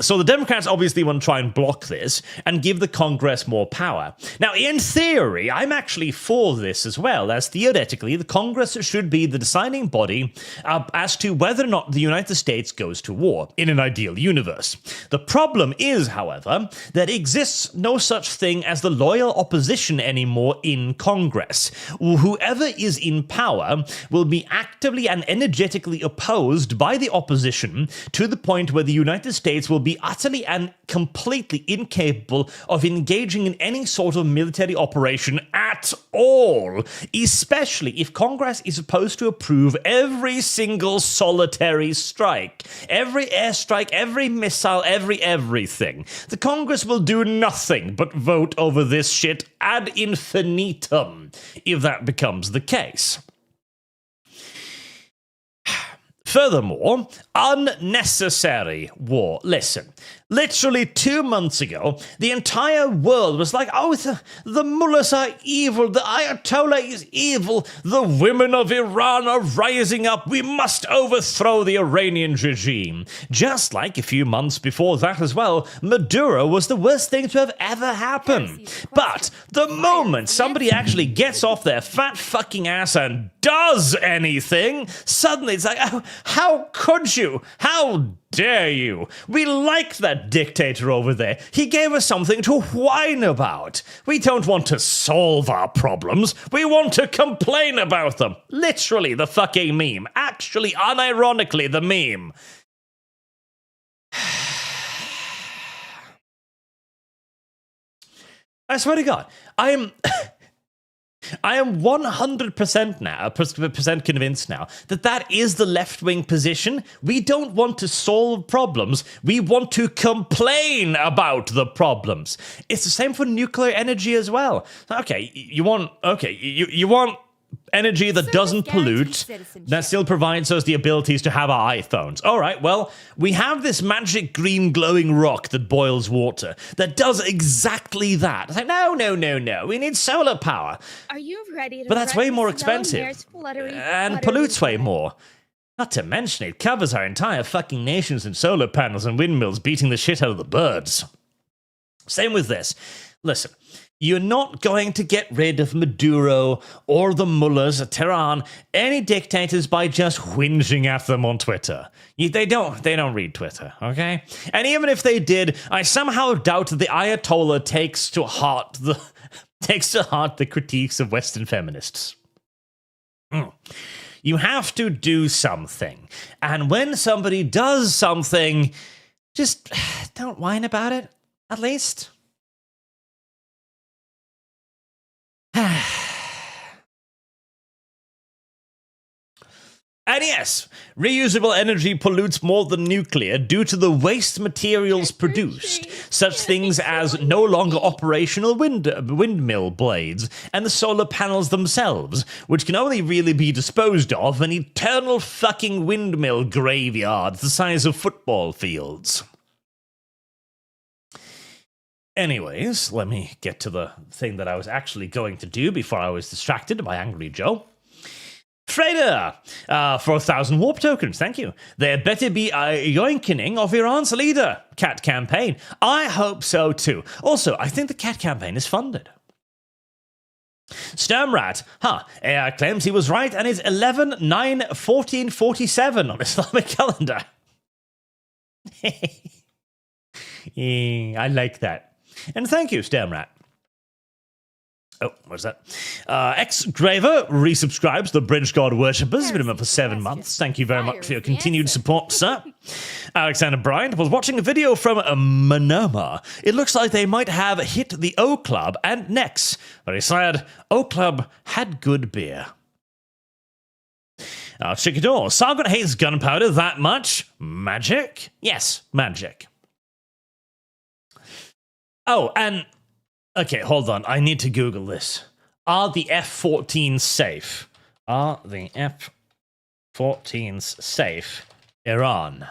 So the Democrats obviously want to try and block this and give the Congress more power. Now, in theory, I'm actually for this as well, as theoretically, the Congress should be the deciding body as to whether or not the United States goes to war, in an ideal universe. The problem is, however, that exists no such thing as the loyal opposition anymore in Congress. Whoever is in power will be actively and energetically opposed by the opposition to the point where the United States will be utterly and completely incapable of engaging in any sort of military operation at all, especially if Congress is supposed to approve every single solitary strike, every airstrike, every missile, everything. The Congress will do nothing but vote over this shit ad infinitum, if that becomes the case. Furthermore, unnecessary war. Listen, literally 2 months ago, the entire world was like, oh, the mullahs are evil, the Ayatollah is evil, the women of Iran are rising up, we must overthrow the Iranian regime. Just like a few months before that as well, Maduro was the worst thing to have ever happened. But the moment somebody actually gets off their fat fucking ass and does anything, suddenly it's like, oh, how could you? How dare you? We like that dictator over there. He gave us something to whine about. We don't want to solve our problems. We want to complain about them. Literally the fucking meme. Actually, unironically, the meme. I swear to God, I am 100% now, percent convinced now that is the left-wing position. We don't want to solve problems. We want to complain about the problems. It's the same for nuclear energy as well. Okay, you want energy that doesn't pollute, that still provides us the abilities to have our iPhones. All right, well, we have this magic green glowing rock that boils water that does exactly that. It's like, no. We need solar power. Are you ready to But that's way more this yellow expensive mare's fluttery and buttery pollutes way bread? more. Not to mention, it covers our entire fucking nations in solar panels and windmills beating the shit out of the birds. Same with this. Listen. You're not going to get rid of Maduro or the mullahs at Tehran, any dictators, by just whinging at them on Twitter. They don't read Twitter, okay? And even if they did, I somehow doubt that the Ayatollah takes to heart the critiques of Western feminists. You have to do something. And when somebody does something, just don't whine about it, at least. And yes, reusable energy pollutes more than nuclear due to the waste materials produced, such things as no longer operational windmill blades and the solar panels themselves, which can only really be disposed of an eternal fucking windmill graveyard the size of football fields. Anyways, let me get to the thing that I was actually going to do before I was distracted by Angry Joe. Freda, for 1,000 warp tokens, thank you. There better be a yoinkening of Iran's leader, Cat Campaign. I hope so too. Also, I think the Cat Campaign is funded. Sturmrat, AI claims he was right and is 11/9/1447 on Islamic calendar. I like that. And thank you, Sturmrat. Oh, what's that? X-Graver resubscribes the Bridge God Worshippers. Been with for 7 months. Thank you very much for your continued support, sir. Alexander Bryant was watching a video from Manoma. It looks like they might have hit the O Club and Nex. Very sad. O Club had good beer. Chicador. Sargon hates gunpowder that much. Magic? Yes, magic. Oh, and... Okay, hold on. I need to Google this. Are the F-14s safe? Are the F-14s safe? Iran.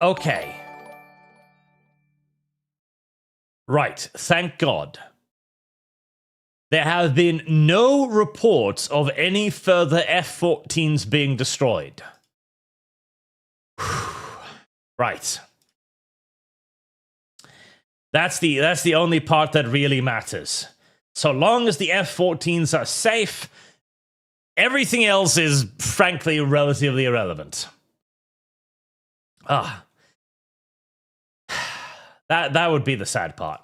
Okay. Right, thank God. There have been no reports of any further F-14s being destroyed. Right. That's the only part that really matters. So long as the F-14s are safe, everything else is frankly relatively irrelevant. That would be the sad part.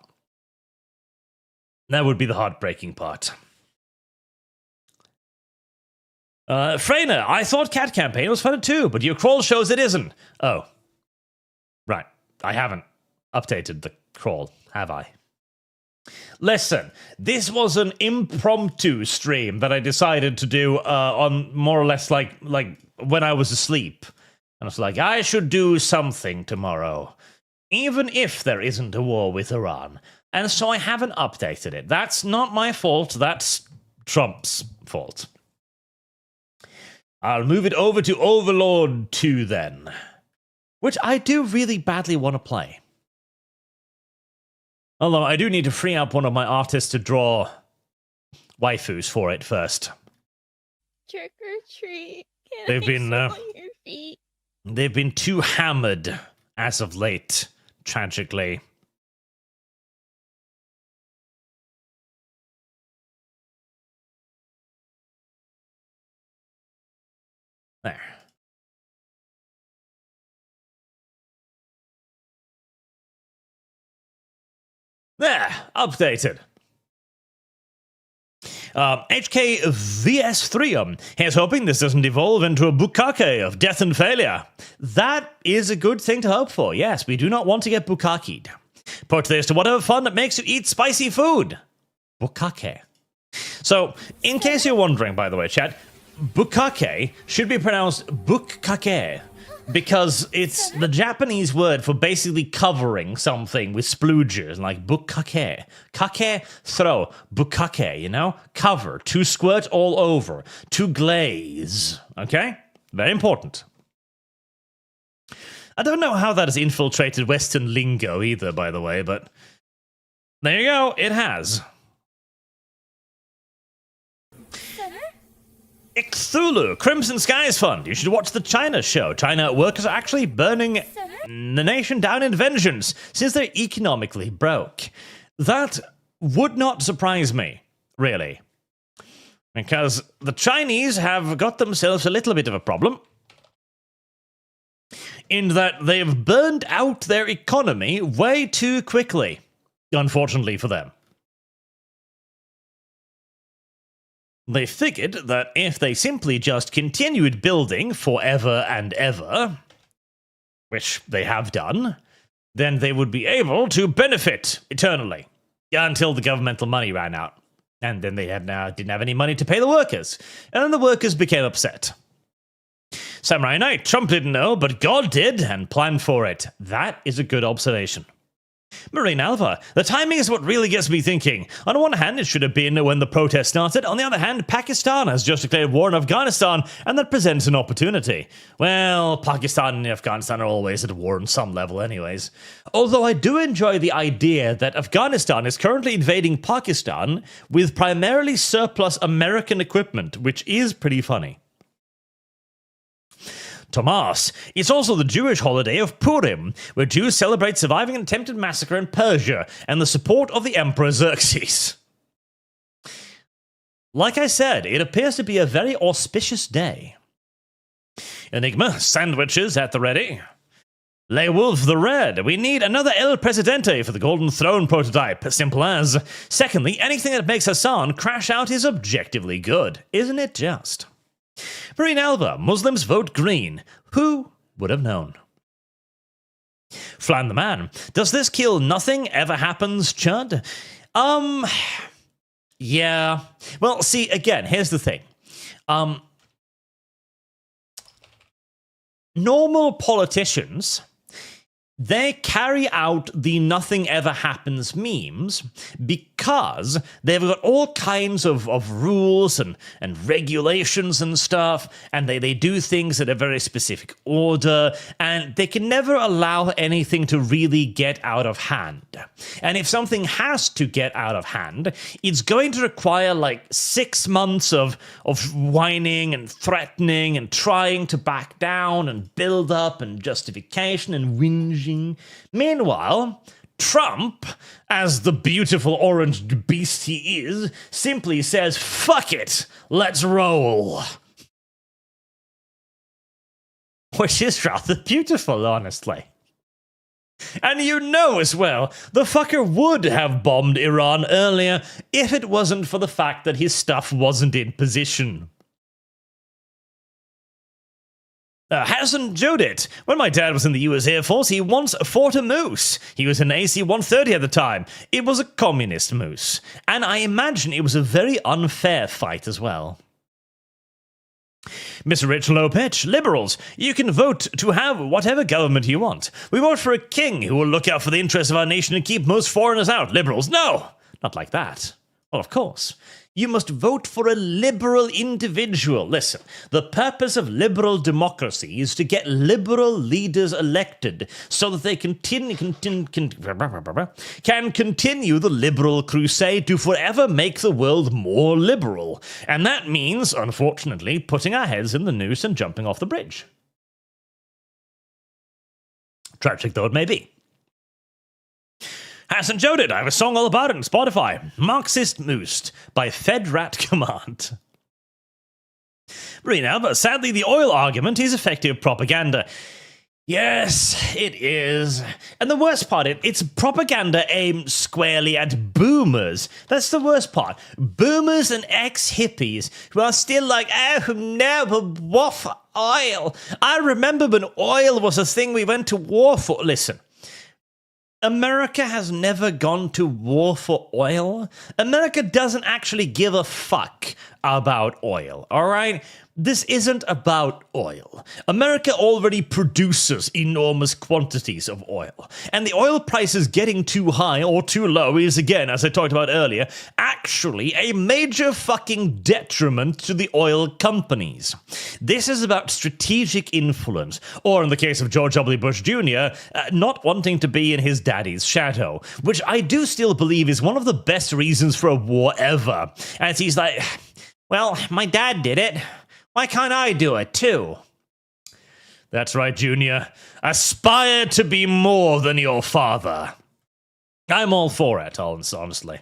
That would be the heartbreaking part. Freyna, I thought Cat Campaign was fun too, but your crawl shows it isn't. Oh. Right. I haven't updated the crawl, have I? Listen, this was an impromptu stream that I decided to do on more or less like when I was asleep. And I was like, I should do something tomorrow, even if there isn't a war with Iran. And so I haven't updated it. That's not my fault. That's Trump's fault. I'll move it over to Overlord 2 then, which I do really badly want to play. Although I do need to free up one of my artists to draw waifus for it first. Trick or treat. They've been too hammered as of late, tragically. There. There, updated. HKVS3 here's hoping this doesn't evolve into a bukkake of death and failure. That is a good thing to hope for. Yes, we do not want to get bukkakied. Put this to whatever fun that makes you eat spicy food. Bukkake. So, in case you're wondering, by the way, chat, bukkake should be pronounced bukkake, because it's the Japanese word for basically covering something with splooges, like bukkake. Kake, throw. Bukkake, you know? Cover. To squirt all over. To glaze. Okay? Very important. I don't know how that has infiltrated Western lingo either, by the way, but there you go. It has. Cthulhu, Crimson Skies Fund. You should watch the China show. China workers are actually burning the nation down in vengeance since they're economically broke. That would not surprise me, really. Because the Chinese have got themselves a little bit of a problem in that they've burned out their economy way too quickly, unfortunately for them. They figured that if they simply just continued building forever and ever, which they have done, then they would be able to benefit eternally until the governmental money ran out. And then they didn't have any money to pay the workers. And then the workers became upset. Samurai Knight, Trump didn't know, but God did and planned for it. That is a good observation. Marine Alpha, the timing is what really gets me thinking. On one hand, it should have been when the protest started. On the other hand, Pakistan has just declared war on Afghanistan, and that presents an opportunity. Well, Pakistan and Afghanistan are always at war on some level anyways. Although I do enjoy the idea that Afghanistan is currently invading Pakistan with primarily surplus American equipment, which is pretty funny. Tomas, it's also the Jewish holiday of Purim, where Jews celebrate surviving an attempted massacre in Persia and the support of the Emperor Xerxes. Like I said, it appears to be a very auspicious day. Enigma, sandwiches at the ready. Le Wolf the Red. We need another El Presidente for the Golden Throne prototype. Simple as. Secondly, anything that makes Hassan crash out is objectively good. Isn't it just? Marine Alva. Muslims vote green. Who would have known? Flan the Man. Does this kill nothing ever happens, Chud? Yeah. Well, see, again, here's the thing. Normal politicians, they carry out the nothing ever happens memes because they've got all kinds of rules and regulations and stuff, and they do things at a very specific order, and they can never allow anything to really get out of hand. And if something has to get out of hand, it's going to require like 6 months of whining and threatening and trying to back down and build up and justification and whinging. Meanwhile, Trump, as the beautiful orange beast he is, simply says, "Fuck it, let's roll." Which is rather beautiful, honestly. And you know as well, the fucker would have bombed Iran earlier if it wasn't for the fact that his stuff wasn't in position. Hasn't Judith. When my dad was in the US Air Force, he once fought a moose. He was an AC-130 at the time. It was a communist moose. And I imagine it was a very unfair fight as well. Mr. Rich Lopech, liberals, you can vote to have whatever government you want. We vote for a king who will look out for the interests of our nation and keep most foreigners out. Liberals, no! Not like that. Well, of course. You must vote for a liberal individual. Listen, the purpose of liberal democracy is to get liberal leaders elected so that they can continue the liberal crusade to forever make the world more liberal. And that means, unfortunately, putting our heads in the noose and jumping off the bridge. Tragic though it may be. Hasn't Joded. I have a song all about it on Spotify. Marxist Moost by Fedrat Command. Marina, but sadly the oil argument is effective propaganda. Yes, it is. And the worst part, it's propaganda aimed squarely at boomers. That's the worst part. Boomers and ex-hippies who are still like, oh no, but what for oil? I remember when oil was a thing we went to war for. Listen. America has never gone to war for oil. America doesn't actually give a fuck about oil, all right? This isn't about oil. America already produces enormous quantities of oil. And the oil prices getting too high or too low is, again, as I talked about earlier, actually a major fucking detriment to the oil companies. This is about strategic influence, or in the case of George W. Bush Jr., not wanting to be in his daddy's shadow, which I do still believe is one of the best reasons for a war ever. As he's like, well, my dad did it. Why can't I do it, too? That's right, Junior. Aspire to be more than your father. I'm all for it, honestly.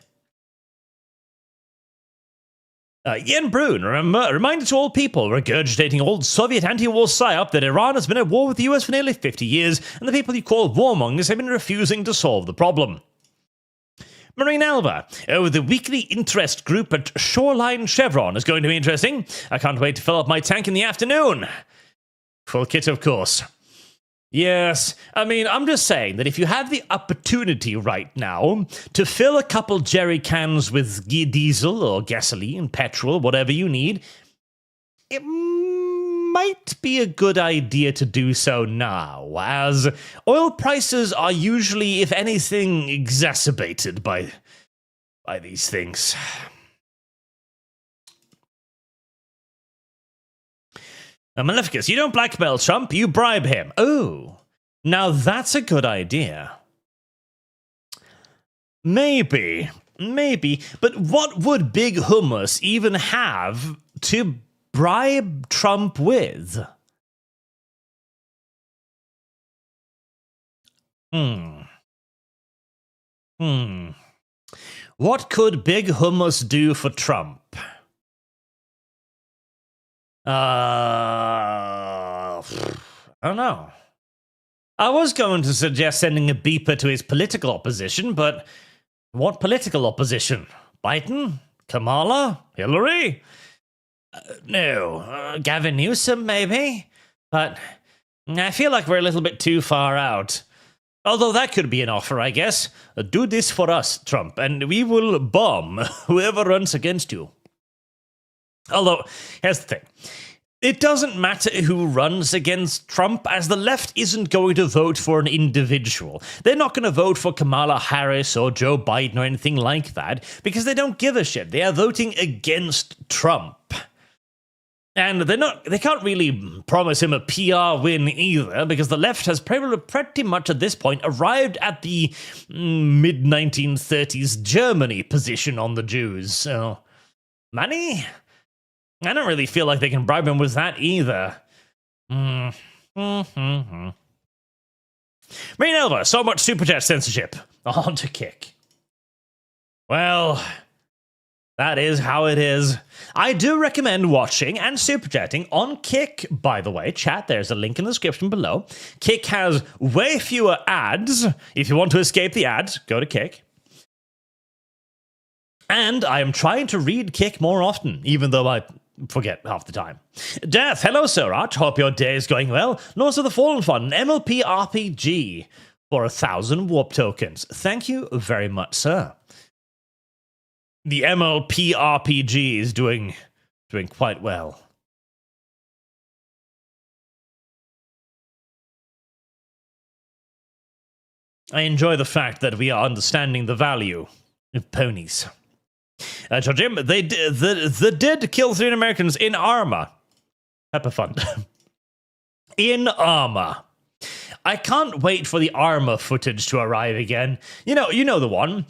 Yen Brun, reminder to all people regurgitating old Soviet anti-war psyop that Iran has been at war with the US for nearly 50 years, and the people you call warmongers have been refusing to solve the problem. Marine Alva. Oh, the weekly interest group at Shoreline Chevron is going to be interesting. I can't wait to fill up my tank in the afternoon. Full kit, of course. Yes, I mean, I'm just saying that if you have the opportunity right now to fill a couple jerry cans with diesel or gasoline, petrol, whatever you need, it might be a good idea to do so now, as oil prices are usually, if anything, exacerbated by these things. Maleficus, you don't blackmail Trump, you bribe him. Oh, now that's a good idea. Maybe, but what would Big Hummus even have to bribe Trump with? What could Big Hummus do for Trump? I don't know. I was going to suggest sending a beeper to his political opposition, but what political opposition? Biden? Kamala? Hillary? No. Gavin Newsom, maybe? But I feel like we're a little bit too far out. Although that could be an offer, I guess. Do this for us, Trump, and we will bomb whoever runs against you. Although, here's the thing. It doesn't matter who runs against Trump, as the left isn't going to vote for an individual. They're not going to vote for Kamala Harris or Joe Biden or anything like that, because they don't give a shit. They are voting against Trump. And they can't really promise him a PR win either, because the left has pretty much at this point arrived at the mid-1930s Germany position on the Jews. So, money? I don't really feel like they can bribe him with that either. Marine Elva, so much Superchat censorship. On to Kick. Well, that is how it is. I do recommend watching and superchatting on Kick, by the way. Chat, there's a link in the description below. Kick has way fewer ads. If you want to escape the ads, go to Kick. And I am trying to read Kick more often, even though I forget half the time. Death, hello, Sir Arch. Hope your day is going well. Lords of the Fallen Fun, MLP RPG for 1,000 warp tokens. Thank you very much, sir. The MLP RPG is doing quite well. I enjoy the fact that we are understanding the value of ponies. Jim, the dead kill 3 Americans in armor. Pepper fun. In armor. I can't wait for the armor footage to arrive again. You know the one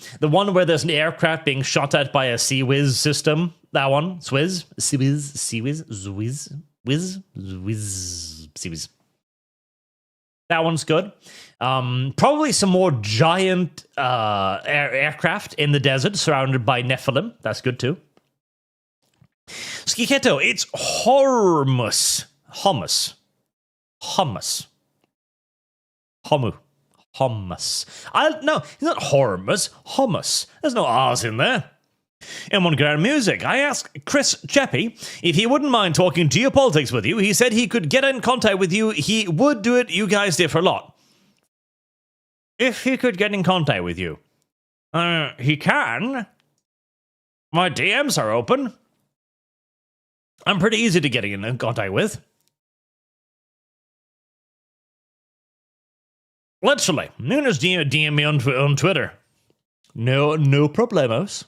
where there's an aircraft being shot at by a Sea-Wiz system. That one, Swizz, Sea-Wiz, Sea-Wiz. That one's good. Probably some more giant aircraft in the desert surrounded by Nephilim. That's good too. Skiketo, it's Hummus. No, it's not Hormus. Hummus. There's no R's in there. M1 Grand Music. I asked Chris Cheppy if he wouldn't mind talking geopolitics with you. He said he could get in contact with you. He would do it. You guys differ a lot. If he could get in contact with you. He can. My DMs are open. I'm pretty easy to get in contact with. Literally. Nunes DM me on Twitter. No problemos.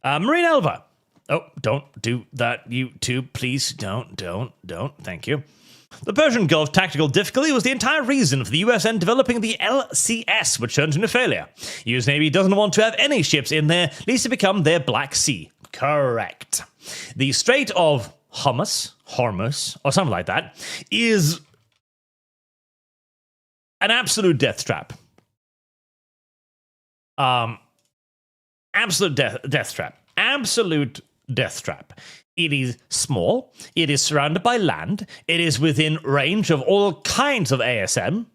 Marine Elva. Oh, don't do that, YouTube. Please don't. Thank you. The Persian Gulf tactical difficulty was the entire reason for the USN developing the LCS, which turned into failure. US Navy doesn't want to have any ships in there, least to become their Black Sea. Correct. The Strait of Hormuz, or something like that, is an absolute death trap. Absolute death trap. Absolute death trap. It is small. It is surrounded by land. It is within range of all kinds of ASM.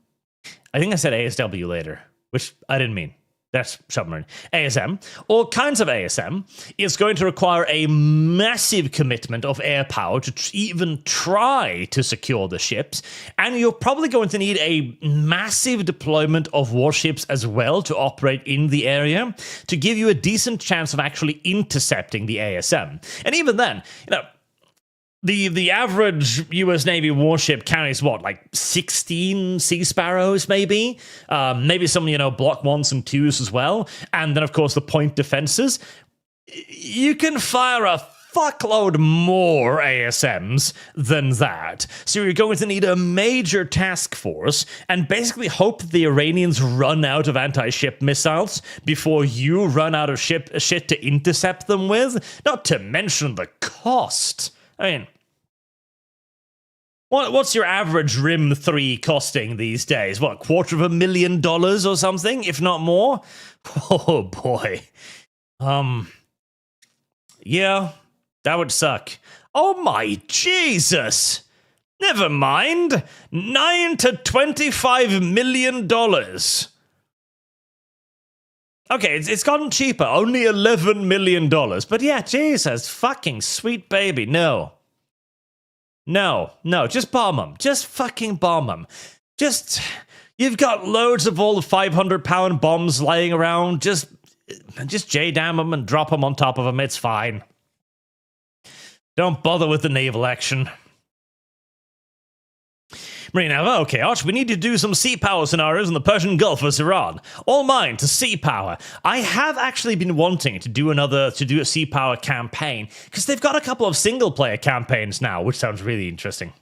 I think I said ASW later, which I didn't mean. That's submarine. ASM. All kinds of ASM is going to require a massive commitment of air power to even try to secure the ships. And you're probably going to need a massive deployment of warships as well to operate in the area to give you a decent chance of actually intercepting the ASM. And even then, the average US Navy warship carries what, like 16 Sea Sparrows, maybe? Maybe some, Block 1s and 2s as well. And then, of course, the point defenses. You can fire a fuckload more ASMs than that. So you're going to need a major task force and basically hope the Iranians run out of anti-ship missiles before you run out of shit to intercept them with. Not to mention the cost. I mean, what's your average RIM 3 costing these days? What, $250,000 or something, if not more? Oh boy. Yeah, that would suck. Oh my Jesus! Never mind. $9 to $25 million. Okay, it's gotten cheaper. Only $11 million. But yeah, Jesus, fucking sweet baby. No, just bomb them. Just fucking bomb them. You've got loads of all the 500-pound bombs lying around. Just J-dam them and drop them on top of them. It's fine. Don't bother with the naval action. Marine Alva, okay, Arch, we need to do some sea power scenarios in the Persian Gulf versus Iran. All mine to sea power. I have actually been wanting to do a sea power campaign, because they've got a couple of single-player campaigns now, which sounds really interesting.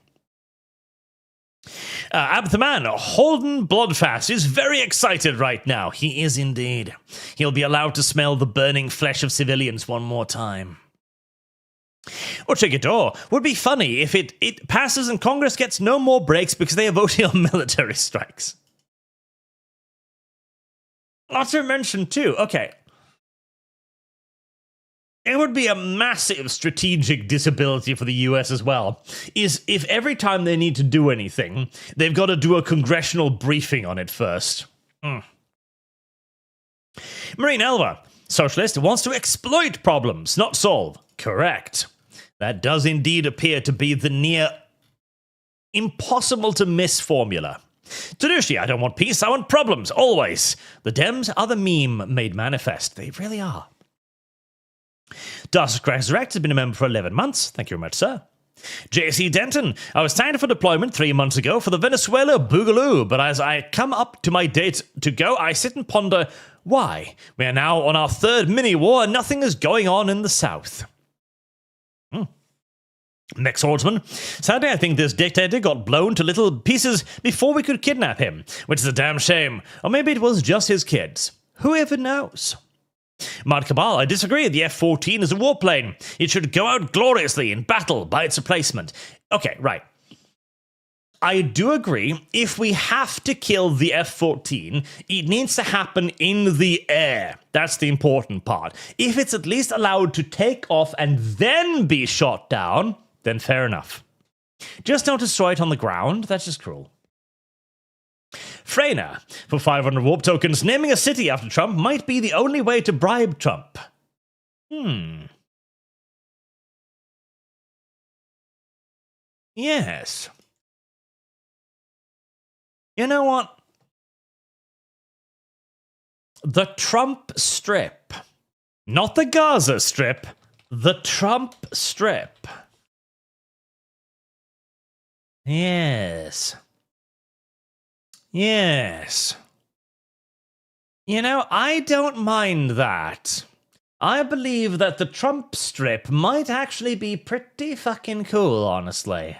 Abthaman, Holden Bloodfast, is very excited right now. He is indeed. He'll be allowed to smell the burning flesh of civilians one more time. Or Chigador, would be funny if it passes and Congress gets no more breaks because they are voting on military strikes. Not to mention, too, okay, it would be a massive strategic disability for the US as well, is if every time they need to do anything, they've got to do a congressional briefing on it first. Marine Elva, socialist, wants to exploit problems, not solve. Correct. That does indeed appear to be the near impossible to miss formula. Tanushi, I don't want peace, I want problems, always. The Dems are the meme made manifest. They really are. Dark Resurrect has been a member for 11 months. Thank you very much, sir. JC Denton, I was timed for deployment 3 months ago for the Venezuela Boogaloo, but as I come up to my date to go, I sit and ponder, why? We are now on our third mini-war and nothing is going on in the south. Next swordsman. Sadly, I think this dictator got blown to little pieces before we could kidnap him, which is a damn shame. Or maybe it was just his kids. Whoever knows? Mad Cabal, I disagree. The F-14 is a warplane. It should go out gloriously in battle by its replacement. Okay, right. I do agree. If we have to kill the F-14, it needs to happen in the air. That's the important part. If it's at least allowed to take off and then be shot down, then fair enough. Just don't destroy it on the ground. That's just cruel. Freyna, for 500 warp tokens, naming a city after Trump might be the only way to bribe Trump. Yes. You know what? The Trump Strip. Not the Gaza Strip. The Trump Strip. Yes. Yes. You know, I don't mind that. I believe that the Trump Strip might actually be pretty fucking cool, honestly.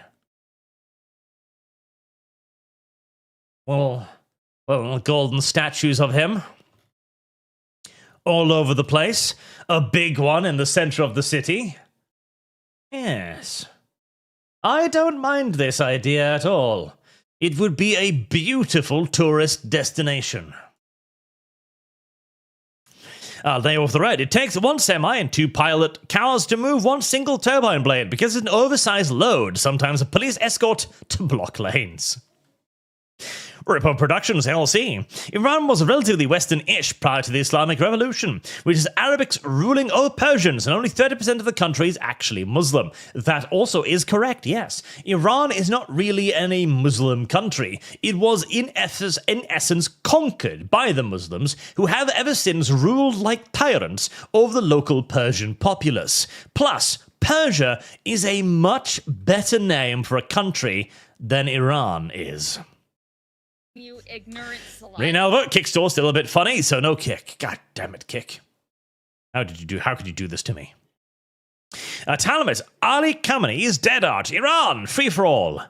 Well, golden statues of him. All over the place. A big one in the center of the city. Yes. I don't mind this idea at all. It would be a beautiful tourist destination. They off the red. It takes one semi and 2 pilot cars to move one single turbine blade because it's an oversized load, sometimes a police escort to block lanes. Ripple Productions, LLC. Iran was relatively Western-ish prior to the Islamic Revolution, which is Arabic's ruling over Persians, and only 30% of the country is actually Muslim. That also is correct, yes. Iran is not really any Muslim country. It was in essence conquered by the Muslims, who have ever since ruled like tyrants over the local Persian populace. Plus, Persia is a much better name for a country than Iran is. You ignorant slut. Reynalva, Kickstore still a bit funny, so no kick. God damn it, kick. How could you do this to me? Talamis, Ali Khamenei is dead, Arch. Iran, free for all.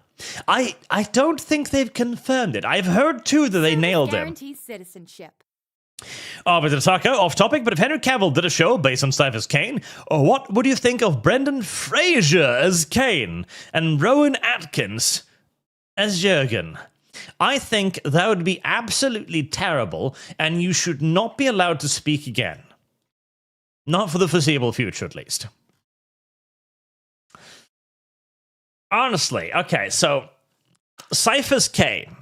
I don't think they've confirmed it. I've heard too that they nailed him. Guarantees citizenship. Arbiter Taco, off topic, but if Henry Cavill did a show based on Cypher's Kane, what would you think of Brendan Fraser as Kane and Rowan Atkins as Jurgen? I think that would be absolutely terrible, and you should not be allowed to speak again. Not for the foreseeable future, at least. honestly, okay, so Cypher's Kane.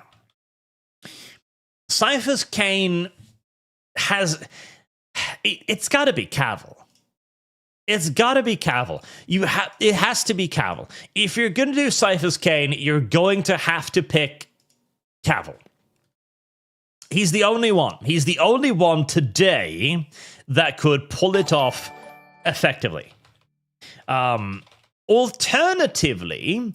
Cypher's Kane has... It's got to be Cavill. It's got to be Cavill. It has to be Cavill. If you're going to do Cypher's Kane, you're going to have to pick Cavill. He's the only one. He's the only one today that could pull it off effectively. Alternatively,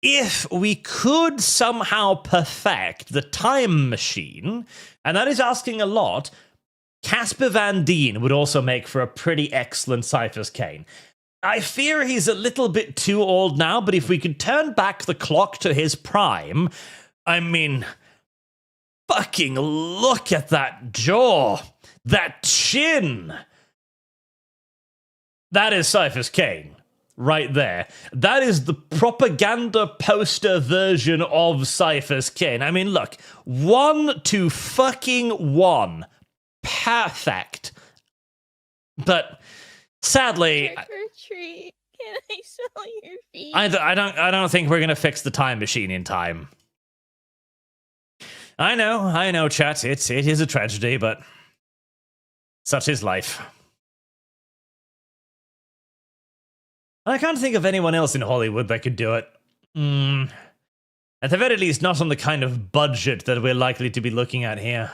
if we could somehow perfect the time machine, and that is asking a lot, Casper Van Dien would also make for a pretty excellent Cypher's Kane. I fear he's a little bit too old now, but if we could turn back the clock to his prime, I mean, fucking look at that jaw, that chin. That is Cypher's Kane. Right there. That is the propaganda poster version of Cypher's Kane. I mean, look, 1-to-fucking-1. Perfect. But sadly, Trick or treat. Can I smell your feet? I don't think we're gonna fix the time machine in time. I know, chat. It is a tragedy, but such is life. I can't think of anyone else in Hollywood that could do it. At the very least, not on the kind of budget that we're likely to be looking at here.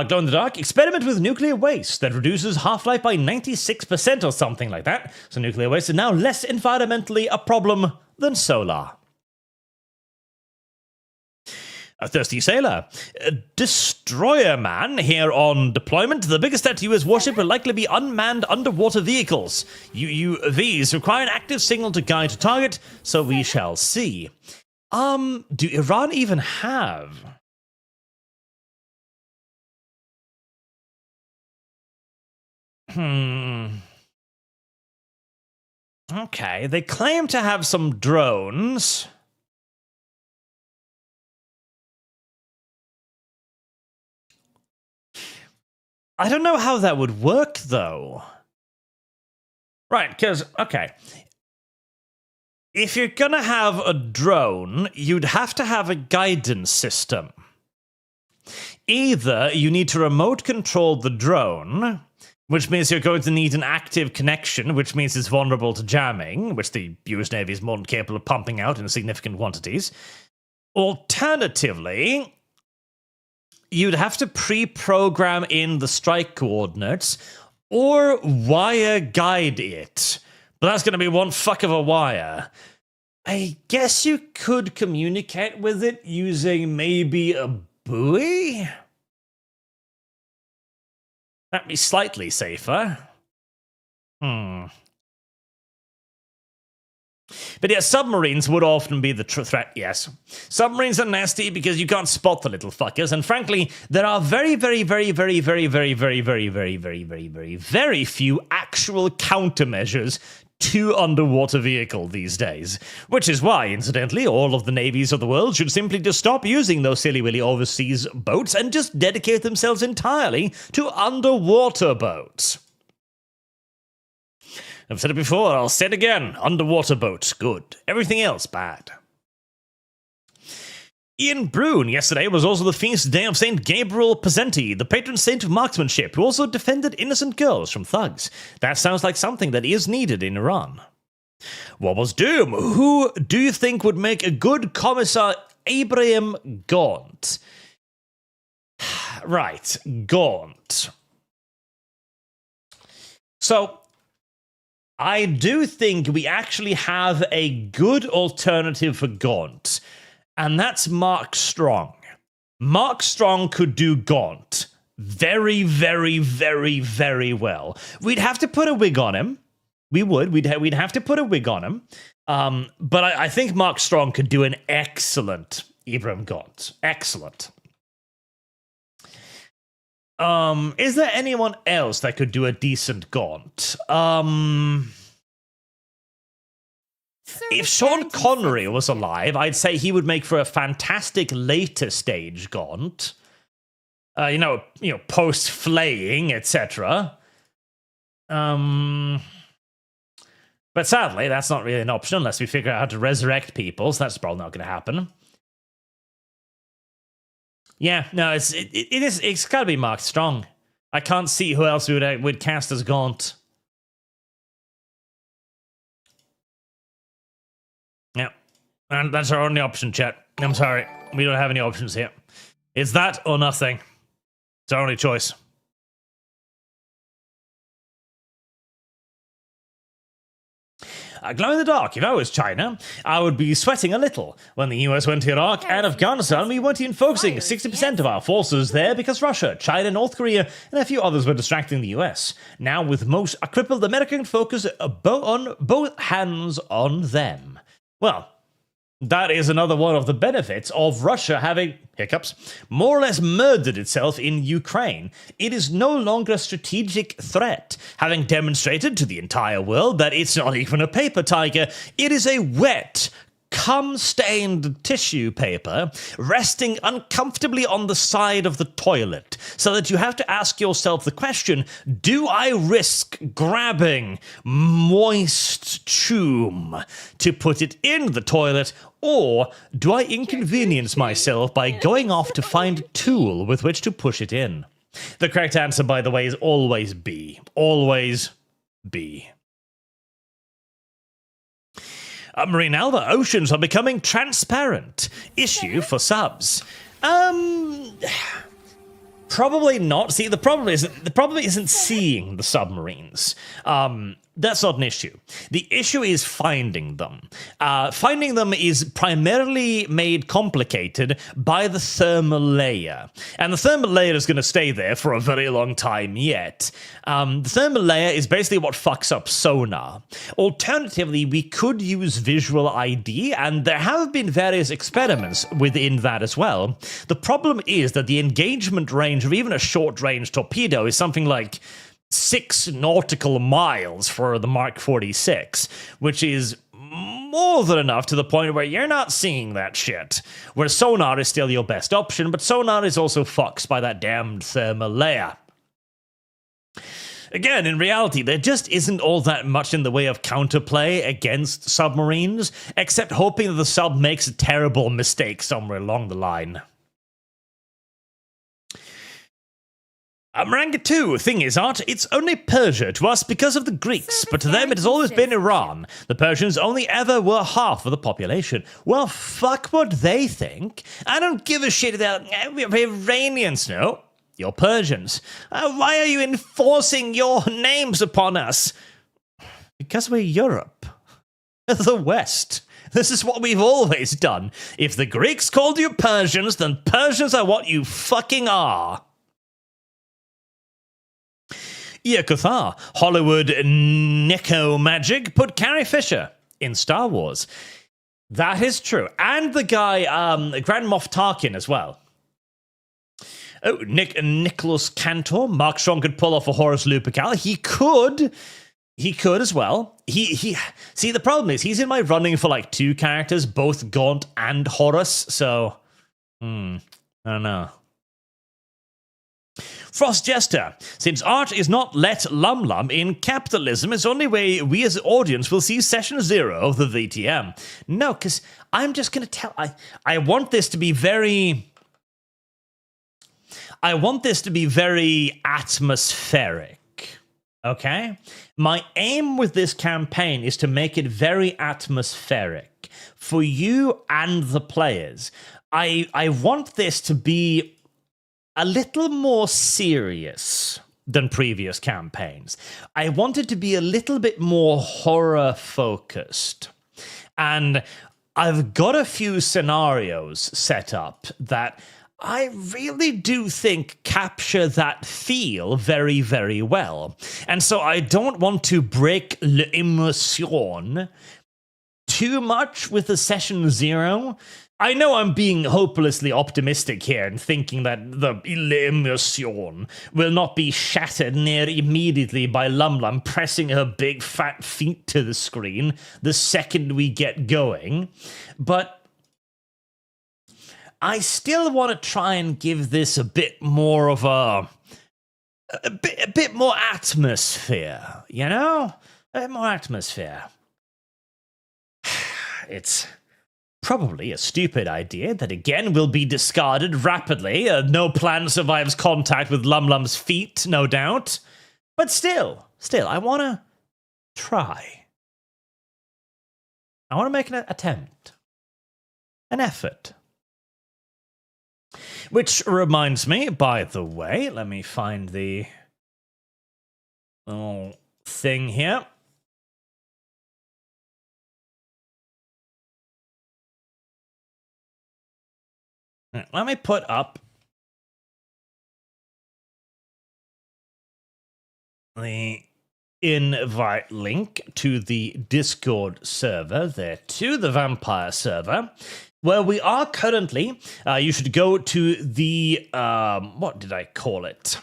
Glow in the dark. Experiment with nuclear waste that reduces half-life by 96% or something like that. So nuclear waste is now less environmentally a problem than solar. A thirsty sailor. Destroyer man here on deployment. The biggest threat to US warship will likely be unmanned underwater vehicles. UUVs require an active signal to guide to target, so we shall see. Do Iran even have... Okay, they claim to have some drones. I don't know how that would work, though. Right, because, okay. If you're gonna have a drone, you'd have to have a guidance system. Either you need to remote control the drone, which means you're going to need an active connection, which means it's vulnerable to jamming, which the US Navy is more than capable of pumping out in significant quantities. Alternatively, you'd have to pre-program in the strike coordinates or wire guide it. But that's going to be one fuck of a wire. I guess you could communicate with it using maybe a buoy? That'd be slightly safer. But yeah, submarines would often be the threat, yes. Submarines are nasty because you can't spot the little fuckers, and frankly, there are very few actual countermeasures to underwater vehicle these days. Which is why, incidentally, all of the navies of the world should simply just stop using those silly-willy overseas boats and just dedicate themselves entirely to underwater boats. I've said it before, I'll say it again. Underwater boats, good. Everything else, bad. Ian Brune yesterday was also the feast day of St. Gabriel Pazenti, the patron saint of marksmanship, who also defended innocent girls from thugs. That sounds like something that is needed in Iran. What was Doom? Who do you think would make a good Commissar Abraham Gaunt? Right, Gaunt. So, I do think we actually have a good alternative for Gaunt, and that's Mark Strong. Mark Strong could do Gaunt very well. We'd have to put a wig on him. We would. We'd have to put a wig on him. But I think Mark Strong could do an excellent Ibrahim Gaunt. Excellent. Is there anyone else that could do a decent Gaunt? If Sean Connery was alive, I'd say he would make for a fantastic later stage Gaunt. Post flaying, etc. But sadly, that's not really an option unless we figure out how to resurrect people, so that's probably not going to happen. Yeah, no, it's got to be marked strong. I can't see who else would cast as Gaunt. Yeah, and that's our only option, chat. I'm sorry, we don't have any options here. It's that or nothing. It's our only choice. Glow in the dark, if I was China, I would be sweating a little. When the US went to Iraq and Afghanistan, we weren't even focusing 60% of our forces there because Russia, China, North Korea, and a few others were distracting the US. Now, with most a crippled American focus on both hands on them. Well, that is another one of the benefits of Russia having, hiccups, more or less murdered itself in Ukraine. It is no longer a strategic threat, having demonstrated to the entire world that it's not even a paper tiger, it is a wet, cum-stained tissue paper resting uncomfortably on the side of the toilet, so that you have to ask yourself the question, do I risk grabbing moist chum to put it in the toilet, or do I inconvenience myself by going off to find a tool with which to push it in? The correct answer, by the way, is always B. Always B. Marine Alva, oceans are becoming transparent. Issue for subs. Probably not. See, the problem isn't seeing the submarines. That's not an issue. The issue is finding them. Finding them is primarily made complicated by the thermal layer. And the thermal layer is going to stay there for a very long time yet. The thermal layer is basically what fucks up sonar. Alternatively, we could use visual ID, and there have been various experiments within that as well. The problem is that the engagement range of even a short-range torpedo is something like 6 nautical miles for the Mark 46, which is more than enough to the point where you're not seeing that shit. Where sonar is still your best option, but sonar is also fucked by that damned thermal layer. Again, in reality, there just isn't all that much in the way of counterplay against submarines, except hoping that the sub makes a terrible mistake somewhere along the line. Maranga 2, thing is, Art, it's only Persia to us because of the Greeks, but to them it has always been Iran. The Persians only ever were half of the population. Well, fuck what they think. I don't give a shit about we're Iranians, no. You're Persians. Why are you enforcing your names upon us? Because we're Europe. The West. This is what we've always done. If the Greeks called you Persians, then Persians are what you fucking are. Yakuthar, Hollywood Neko Magic put Carrie Fisher in Star Wars. That is true. And the guy, Grand Moff Tarkin as well. Oh, Nicholas Cantor. Mark Strong could pull off a Horus Lupercal. He could as well. He see, the problem is he's in my running for like 2 characters, both Gaunt and Horus, so I don't know. Frost Jester, since art is not let Lum in capitalism, it's the only way we as an audience will see session 0 of the VTM. No, because I'm just going to tell... I want this to be very... I want this to be very atmospheric, okay? My aim with this campaign is to make it very atmospheric for you and the players. I want this to be a little more serious than previous campaigns. I want it to be a little bit more horror-focused. And I've got a few scenarios set up that I really do think capture that feel very, very well. And so I don't want to break l'immersion too much with the session 0. I know I'm being hopelessly optimistic here and thinking that the immersion will not be shattered near immediately by Lum pressing her big fat feet to the screen the second we get going. But I still want to try and give this a bit more of a bit more atmosphere, you know? A bit more atmosphere. it's probably a stupid idea that again will be discarded rapidly. No plan survives contact with Lum's feet, no doubt. But still, I want to try. I want to make an attempt. An effort. Which reminds me, by the way, let me find the little thing here. Let me put up the invite link to the Discord server there, to the vampire server, where we are currently. You should go to the, what did I call it?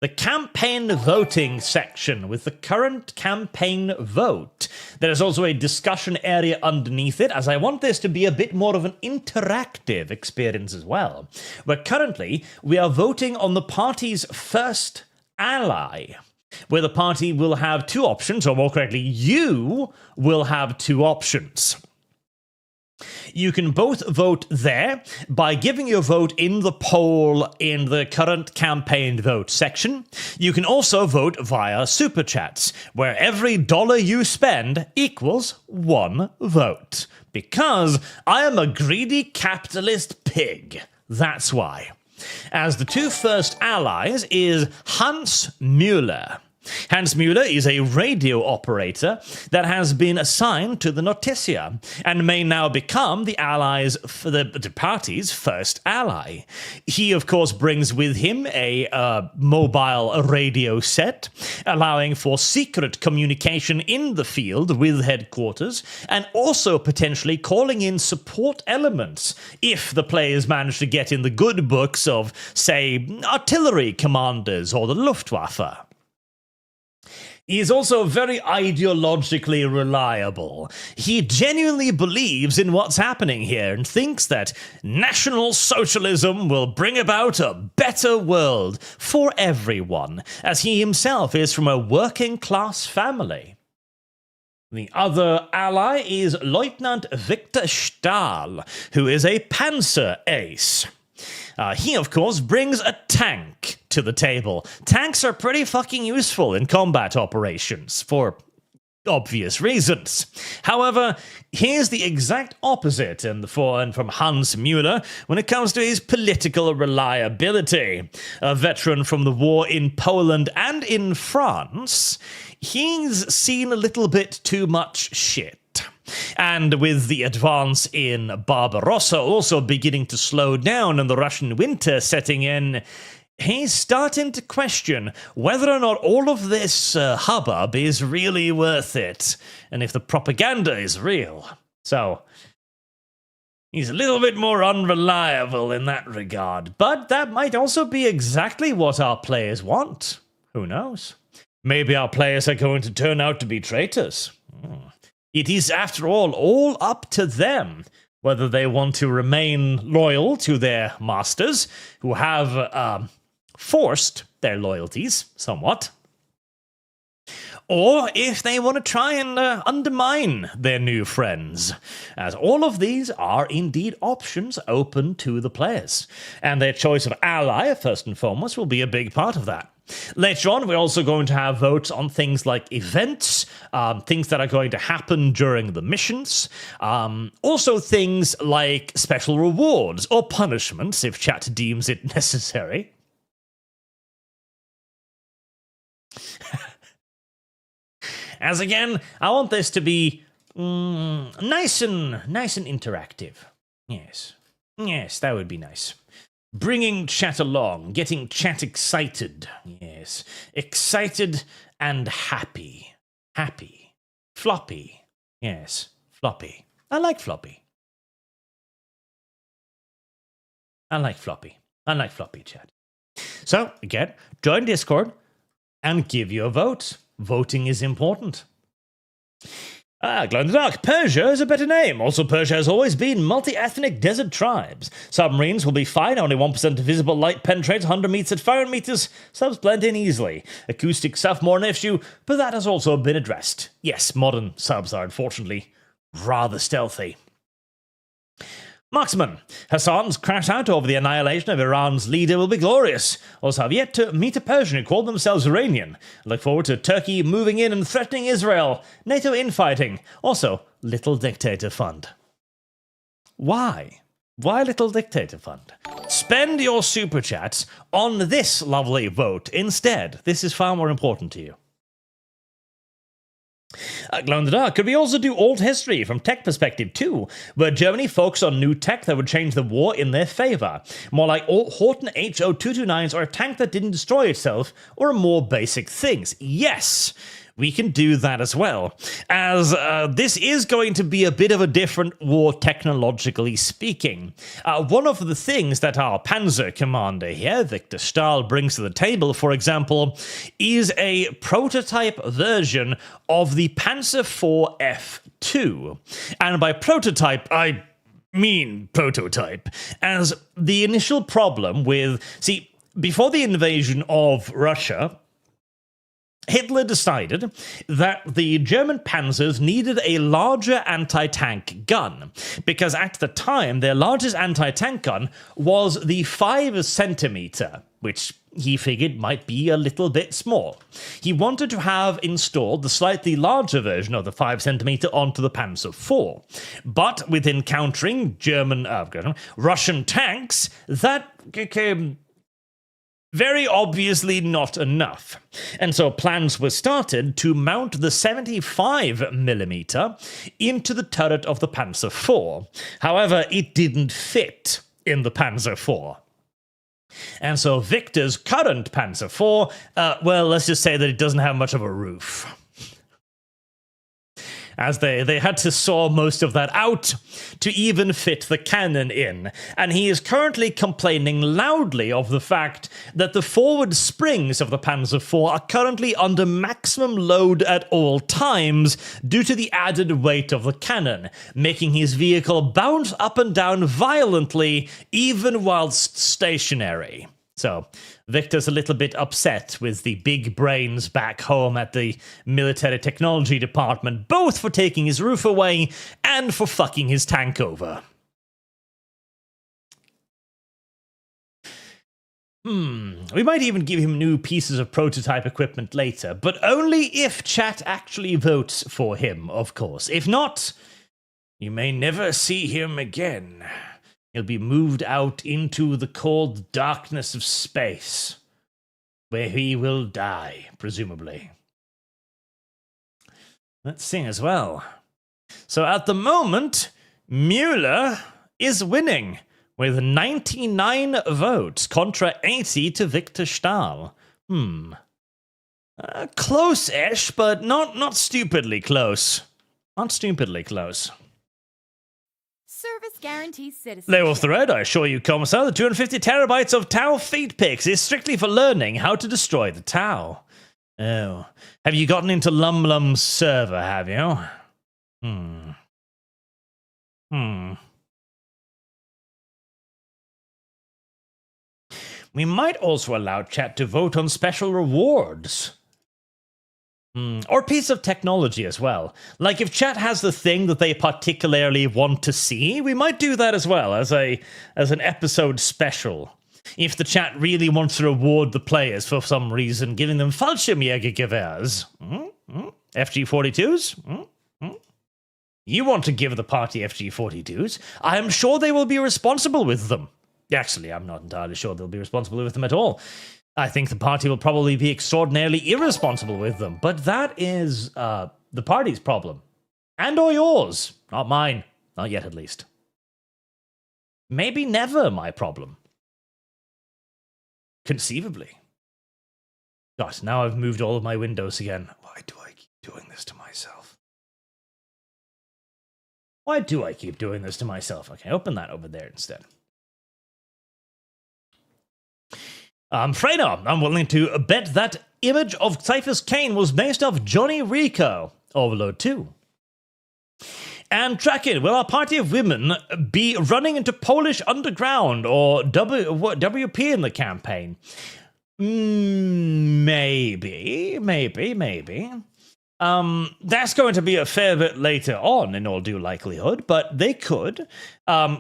The campaign voting section with the current campaign vote. There is also a discussion area underneath it, as I want this to be a bit more of an interactive experience as well. Where currently we are voting on the party's first ally, where the party will have two options, or more correctly, you will have two options. You can both vote there by giving your vote in the poll in the current campaign vote section. You can also vote via Superchats, where every dollar you spend equals one vote. Because I am a greedy capitalist pig. That's why. As the two first allies is Hans Müller. Hans Müller is a radio operator that has been assigned to the Noticia and may now become the allies for the party's first ally. He, of course, brings with him a mobile radio set, allowing for secret communication in the field with headquarters, and also potentially calling in support elements if the players manage to get in the good books of, say, artillery commanders or the Luftwaffe. He is also very ideologically reliable. He genuinely believes in what's happening here and thinks that National Socialism will bring about a better world for everyone, as he himself is from a working-class family. The other ally is Lieutenant Victor Stahl, who is a Panzer ace. He, of course, brings a tank to the table. Tanks are pretty fucking useful in combat operations, for obvious reasons. However, here's the exact opposite and from Hans Müller when it comes to his political reliability. A veteran from the war in Poland and in France, he's seen a little bit too much shit. And with the advance in Barbarossa also beginning to slow down and the Russian winter setting in, he's starting to question whether or not all of this hubbub is really worth it, and if the propaganda is real. So, he's a little bit more unreliable in that regard, but that might also be exactly what our players want. Who knows? Maybe our players are going to turn out to be traitors. It is, after all up to them whether they want to remain loyal to their masters, who have forced their loyalties somewhat, or if they want to try and undermine their new friends, as all of these are indeed options open to the players, and their choice of ally, first and foremost, will be a big part of that. Later on, we're also going to have votes on things like events, things that are going to happen during the missions, also things like special rewards or punishments if chat deems it necessary. As again, I want this to be nice and interactive. Yes, that would be nice. Bringing chat along, getting chat excited. Yes, excited and happy. Floppy. Yes, floppy. I like floppy. I like floppy, chat. So, again, join Discord and give your vote. Voting is important. Glow in the Dark. Persia is a better name. Also, Persia has always been multi-ethnic desert tribes. Submarines will be fine. Only 1% of visible light penetrates 100 meters at 500 meters. Subs blend in easily. Acoustic stuff more an issue, but that has also been addressed. Yes, modern subs are unfortunately rather stealthy. Marksman, Hassan's crash out over the annihilation of Iran's leader will be glorious. Also, have yet to meet a Persian who called themselves Iranian. Look forward to Turkey moving in and threatening Israel. NATO infighting. Also, Little Dictator Fund. Why? Why Little Dictator Fund? Spend your super chats on this lovely vote instead. This is far more important to you. Glow in the Dark, could we also do old history from tech perspective too, where Germany focused on new tech that would change the war in their favour? More like Horton HO229s or a tank that didn't destroy itself, or more basic things. Yes! We can do that as well, as this is going to be a bit of a different war technologically speaking. One of the things that our Panzer commander here, Victor Stahl, brings to the table, for example, is a prototype version of the Panzer IV F2. And by prototype, I mean prototype, as the initial problem with... See, before the invasion of Russia, Hitler decided that the German panzers needed a larger anti-tank gun, because at the time their largest anti-tank gun was the 5cm, which he figured might be a little bit small. He wanted to have installed the slightly larger version of the 5cm onto the Panzer IV, but with encountering Russian tanks, that became very obviously not enough. And so plans were started to mount the 75mm into the turret of the Panzer IV. However, it didn't fit in the Panzer IV. And so Victor's current Panzer IV, well, let's just say that it doesn't have much of a roof, as they had to saw most of that out to even fit the cannon in. And he is currently complaining loudly of the fact that the forward springs of the Panzer IV are currently under maximum load at all times due to the added weight of the cannon, making his vehicle bounce up and down violently even whilst stationary. So, Victor's a little bit upset with the big brains back home at the military technology department, both for taking his roof away and for fucking his tank over. We might even give him new pieces of prototype equipment later, but only if chat actually votes for him, of course. If not, you may never see him again. He'll be moved out into the cold darkness of space, where he will die, presumably. Let's see as well. So at the moment, Mueller is winning with 99 votes contra 80 to Victor Stahl. Close-ish, but not stupidly close. Not stupidly close. Service guarantees citizenship. Level thread, I assure you, Commissar, the 250 terabytes of Tau feed pics is strictly for learning how to destroy the Tau. Oh. Have you gotten into Lum's server, have you? We might also allow chat to vote on special rewards. Or piece of technology as well. Like if chat has the thing that they particularly want to see, we might do that as well as an episode special. If the chat really wants to reward the players for some reason, giving them Fallschirmjägergewehrs. FG-42s? You want to give the party FG-42s? I am sure they will be responsible with them. Actually, I'm not entirely sure they'll be responsible with them at all. I think the party will probably be extraordinarily irresponsible with them, but that is the party's problem. And or yours. Not mine. Not yet, at least. Maybe never my problem. Conceivably. God, now I've moved all of my windows again. Why do I keep doing this to myself? Why do I keep doing this to myself? Okay, open that over there instead. Freyno, I'm willing to bet that image of Cyphers Kane was based off Johnny Rico. Overload 2. And Trakin, will our party of women be running into Polish Underground or WP in the campaign? Maybe. That's going to be a fair bit later on, in all due likelihood, but they could.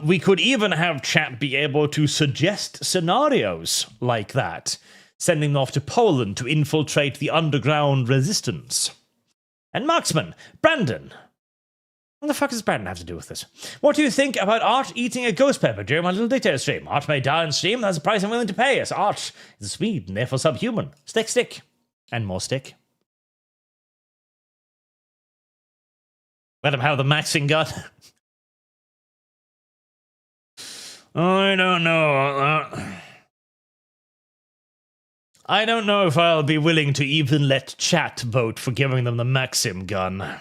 We could even have chat be able to suggest scenarios like that, sending them off to Poland to infiltrate the underground resistance. And Marksman, Brandon. What the fuck does Brandon have to do with this? What do you think about Arch eating a ghost pepper during my little dictator stream? Arch may die on stream, that's a price I'm willing to pay. Yes, Arch is a Swede and therefore subhuman. Stick, stick. And more stick. Let him have the maxing gun. I don't know. I don't know if I'll be willing to even let chat vote for giving them the Maxim gun.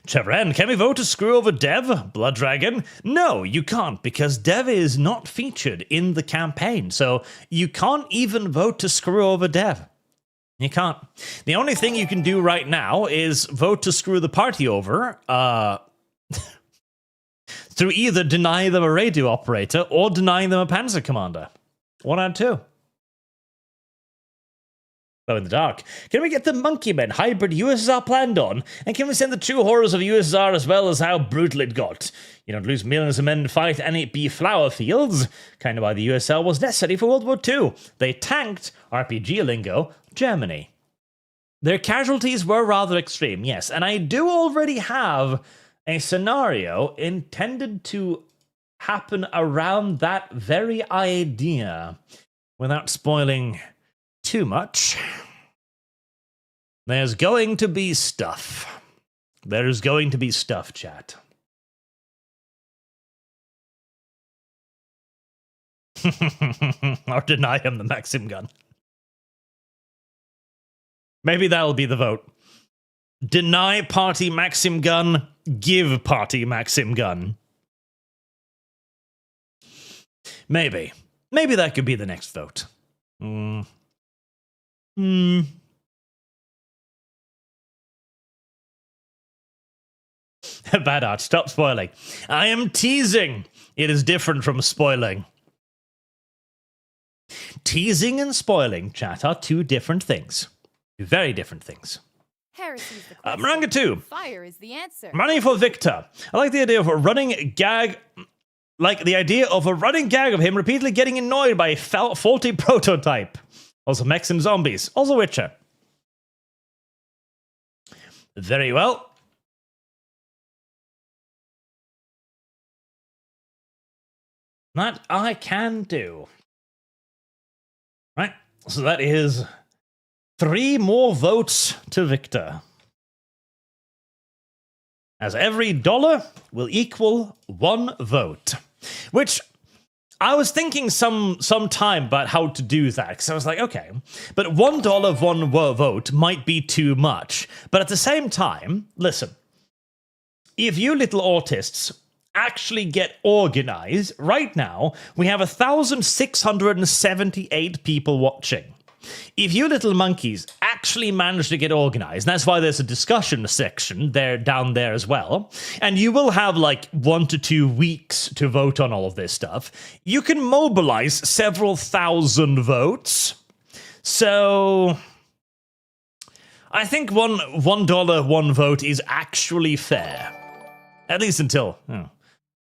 Trevor, can we vote to screw over Dev, Blood Dragon? No, you can't, because Dev is not featured in the campaign, so you can't even vote to screw over Dev. You can't. The only thing you can do right now is vote to screw the party over, through either deny them a radio operator or denying them a panzer commander. One out of two. Glow in the dark. Can we get the Monkey Men hybrid USSR planned on? And can we send the true horrors of USSR as well as how brutal it got? You don't lose millions of men to fight and it be flower fields. Kind of why the USSR was necessary for World War II. They tanked, RPG lingo, Germany. Their casualties were rather extreme, yes. And I do already have a scenario intended to happen around that very idea without spoiling too much. There's going to be stuff. There's going to be stuff, chat. Or deny him the Maxim gun. Maybe that'll be the vote. Deny party Maxim gun, give party Maxim gun. Maybe. Maybe that could be the next vote. Bad art, stop spoiling. I am teasing. It is different from spoiling. Teasing and spoiling, chat, are two different things. Very different things. Heresy's the question. Maranga 2. Fire is the answer. Money for Victor. I like the idea of a running gag. Like the idea of a running gag of him repeatedly getting annoyed by a faulty prototype. Also mechs and zombies. Also Witcher. Very well. That I can do. Right. So that is 3 more votes to Victor. As every dollar will equal 1 vote. Which I was thinking some time about how to do that. Because I was like, okay, but $1, 1 vote might be too much. But at the same time, listen, if you little autists actually get organized, right now, we have 1,678 people watching. If you little monkeys actually manage to get organized, and that's why there's a discussion section there down there as well, and you will have like 1 to 2 weeks to vote on all of this stuff, you can mobilize several thousand votes. So I think $1, 1 vote is actually fair. At least until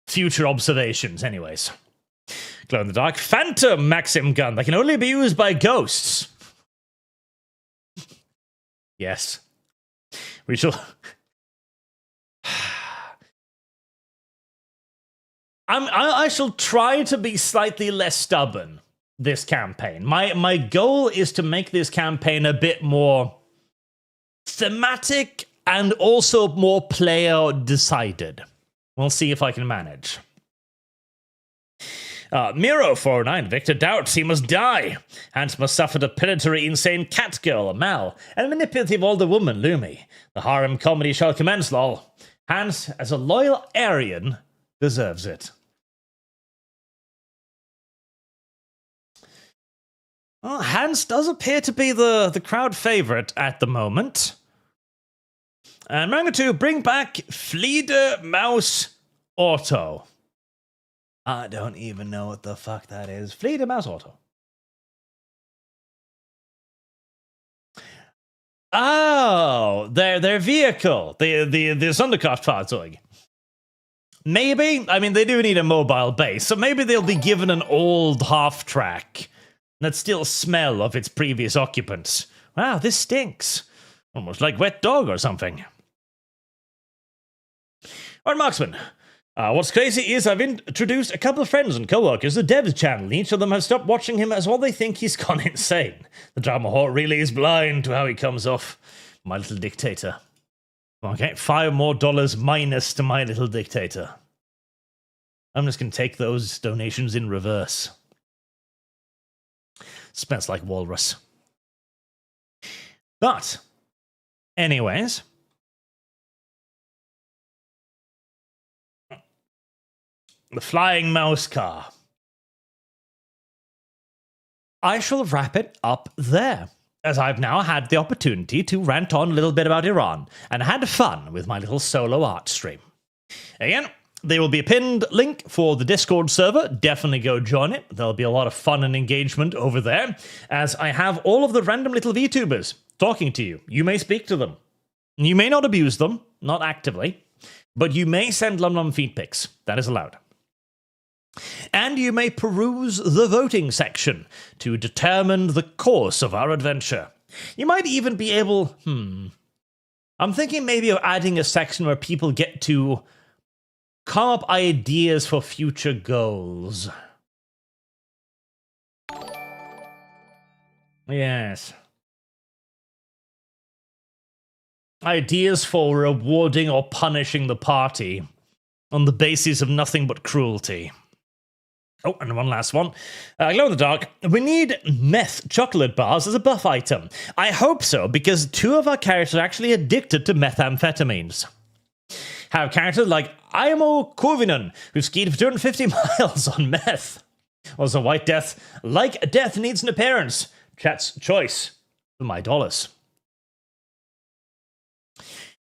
future observations, anyways. Glow in the dark. Phantom Maxim gun that can only be used by ghosts. Yes. We shall... I shall try to be slightly less stubborn this campaign. My goal is to make this campaign a bit more thematic and also more player decided. We'll see if I can manage. Miro49, Victor doubts he must die. Hans must suffer the predatory insane cat girl, Mal, and manipulative older woman, Lumi. The harem comedy shall commence, lol. Hans, as a loyal Aryan, deserves it. Well, Hans does appear to be the crowd favorite at the moment. And Manga 2, bring back Flieder Mouse Auto. I don't even know what the fuck that is. Flieder Mouse Auto. their vehicle, the Thundercraft Fahrzeug. Maybe, I mean, they do need a mobile base, so maybe they'll be given an old half-track that still smell of its previous occupants. Wow, this stinks. Almost like wet dog or something. Alright, Marksman. What's crazy is I've introduced a couple of friends and co-workers to Dev's channel. Each of them have stopped watching him as all they think he's gone insane. The drama whore really is blind to how he comes off. My little dictator. Okay, $5 more minus to my little dictator. I'm just going to take those donations in reverse. Smells like walrus. But, anyways... the flying mouse car. I shall wrap it up there, as I've now had the opportunity to rant on a little bit about Iran, and had fun with my little solo art stream. Again, there will be a pinned link for the Discord server. Definitely go join it. There'll be a lot of fun and engagement over there, as I have all of the random little VTubers talking to you. You may speak to them. You may not abuse them, not actively, but you may send Lum feed pics. That is allowed. And you may peruse the voting section to determine the course of our adventure. You might even be able... I'm thinking maybe of adding a section where people get to come up ideas for future goals. Yes. Ideas for rewarding or punishing the party on the basis of nothing but cruelty. Oh, and one last one. Glow in the dark. We need meth chocolate bars as a buff item. I hope so, because 2 of our characters are actually addicted to methamphetamines. Have characters like Imo Kovinen, who skied for 250 miles on meth. Also, White Death. Like Death needs an appearance. Chat's choice for my dollars.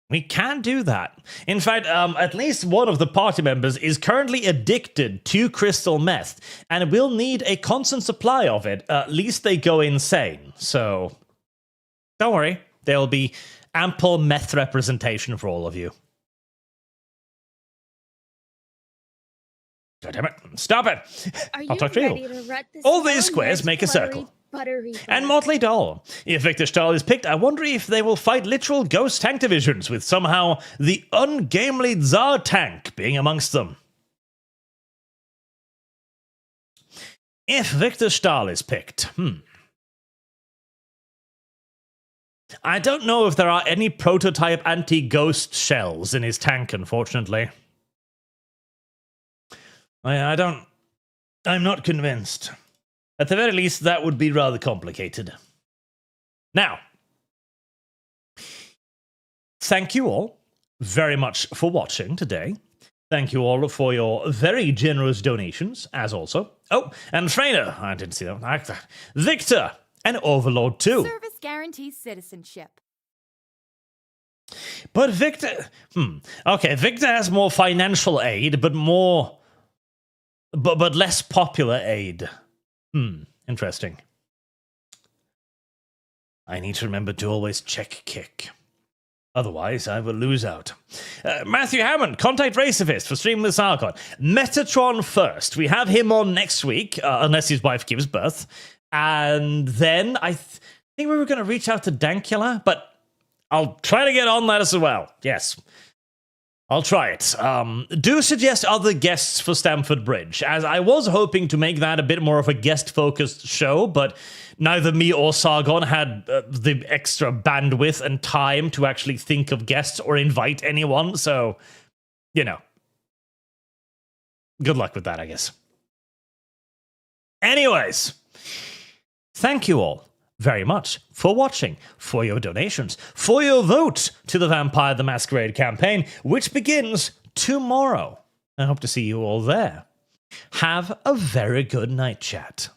We can do that. In fact, at least one of the party members is currently addicted to crystal meth, and will need a constant supply of it. At least they go insane. So, don't worry. There'll be ample meth representation for all of you. God damn it. Stop it. Are you I'll talk to ready you. to rut this All these yellow squares make a buttery, circle. Buttery And Motley Doll. If Victor Stahl is picked, I wonder if they will fight literal ghost tank divisions, with somehow the ungamely Tsar tank being amongst them. If Victor Stahl is picked, I don't know if there are any prototype anti-ghost shells in his tank, unfortunately. I'm not convinced. At the very least, that would be rather complicated. Now, thank you all very much for watching today. Thank you all for your very generous donations, as also. Oh, and Freyna, I didn't see that. Like that. Victor, and Overlord too. Service guarantees citizenship. But Victor... Okay, Victor has more financial aid, but more... But less popular aid. Interesting. I need to remember to always check kick. Otherwise, I will lose out. Matthew Hammond, Contact Racifist for Streamlabs Archon. Metatron first. We have him on next week, unless his wife gives birth. And then I think we were going to reach out to Dankula, but I'll try to get on that as well. Yes. I'll try it. Do suggest other guests for Stamford Bridge, as I was hoping to make that a bit more of a guest-focused show, but neither me or Sargon had the extra bandwidth and time to actually think of guests or invite anyone, so, you know. Good luck with that, I guess. Anyways, thank you all very much for watching, for your donations, for your vote to the Vampire the Masquerade campaign, which begins tomorrow. I hope to see you all there. Have a very good night, chat.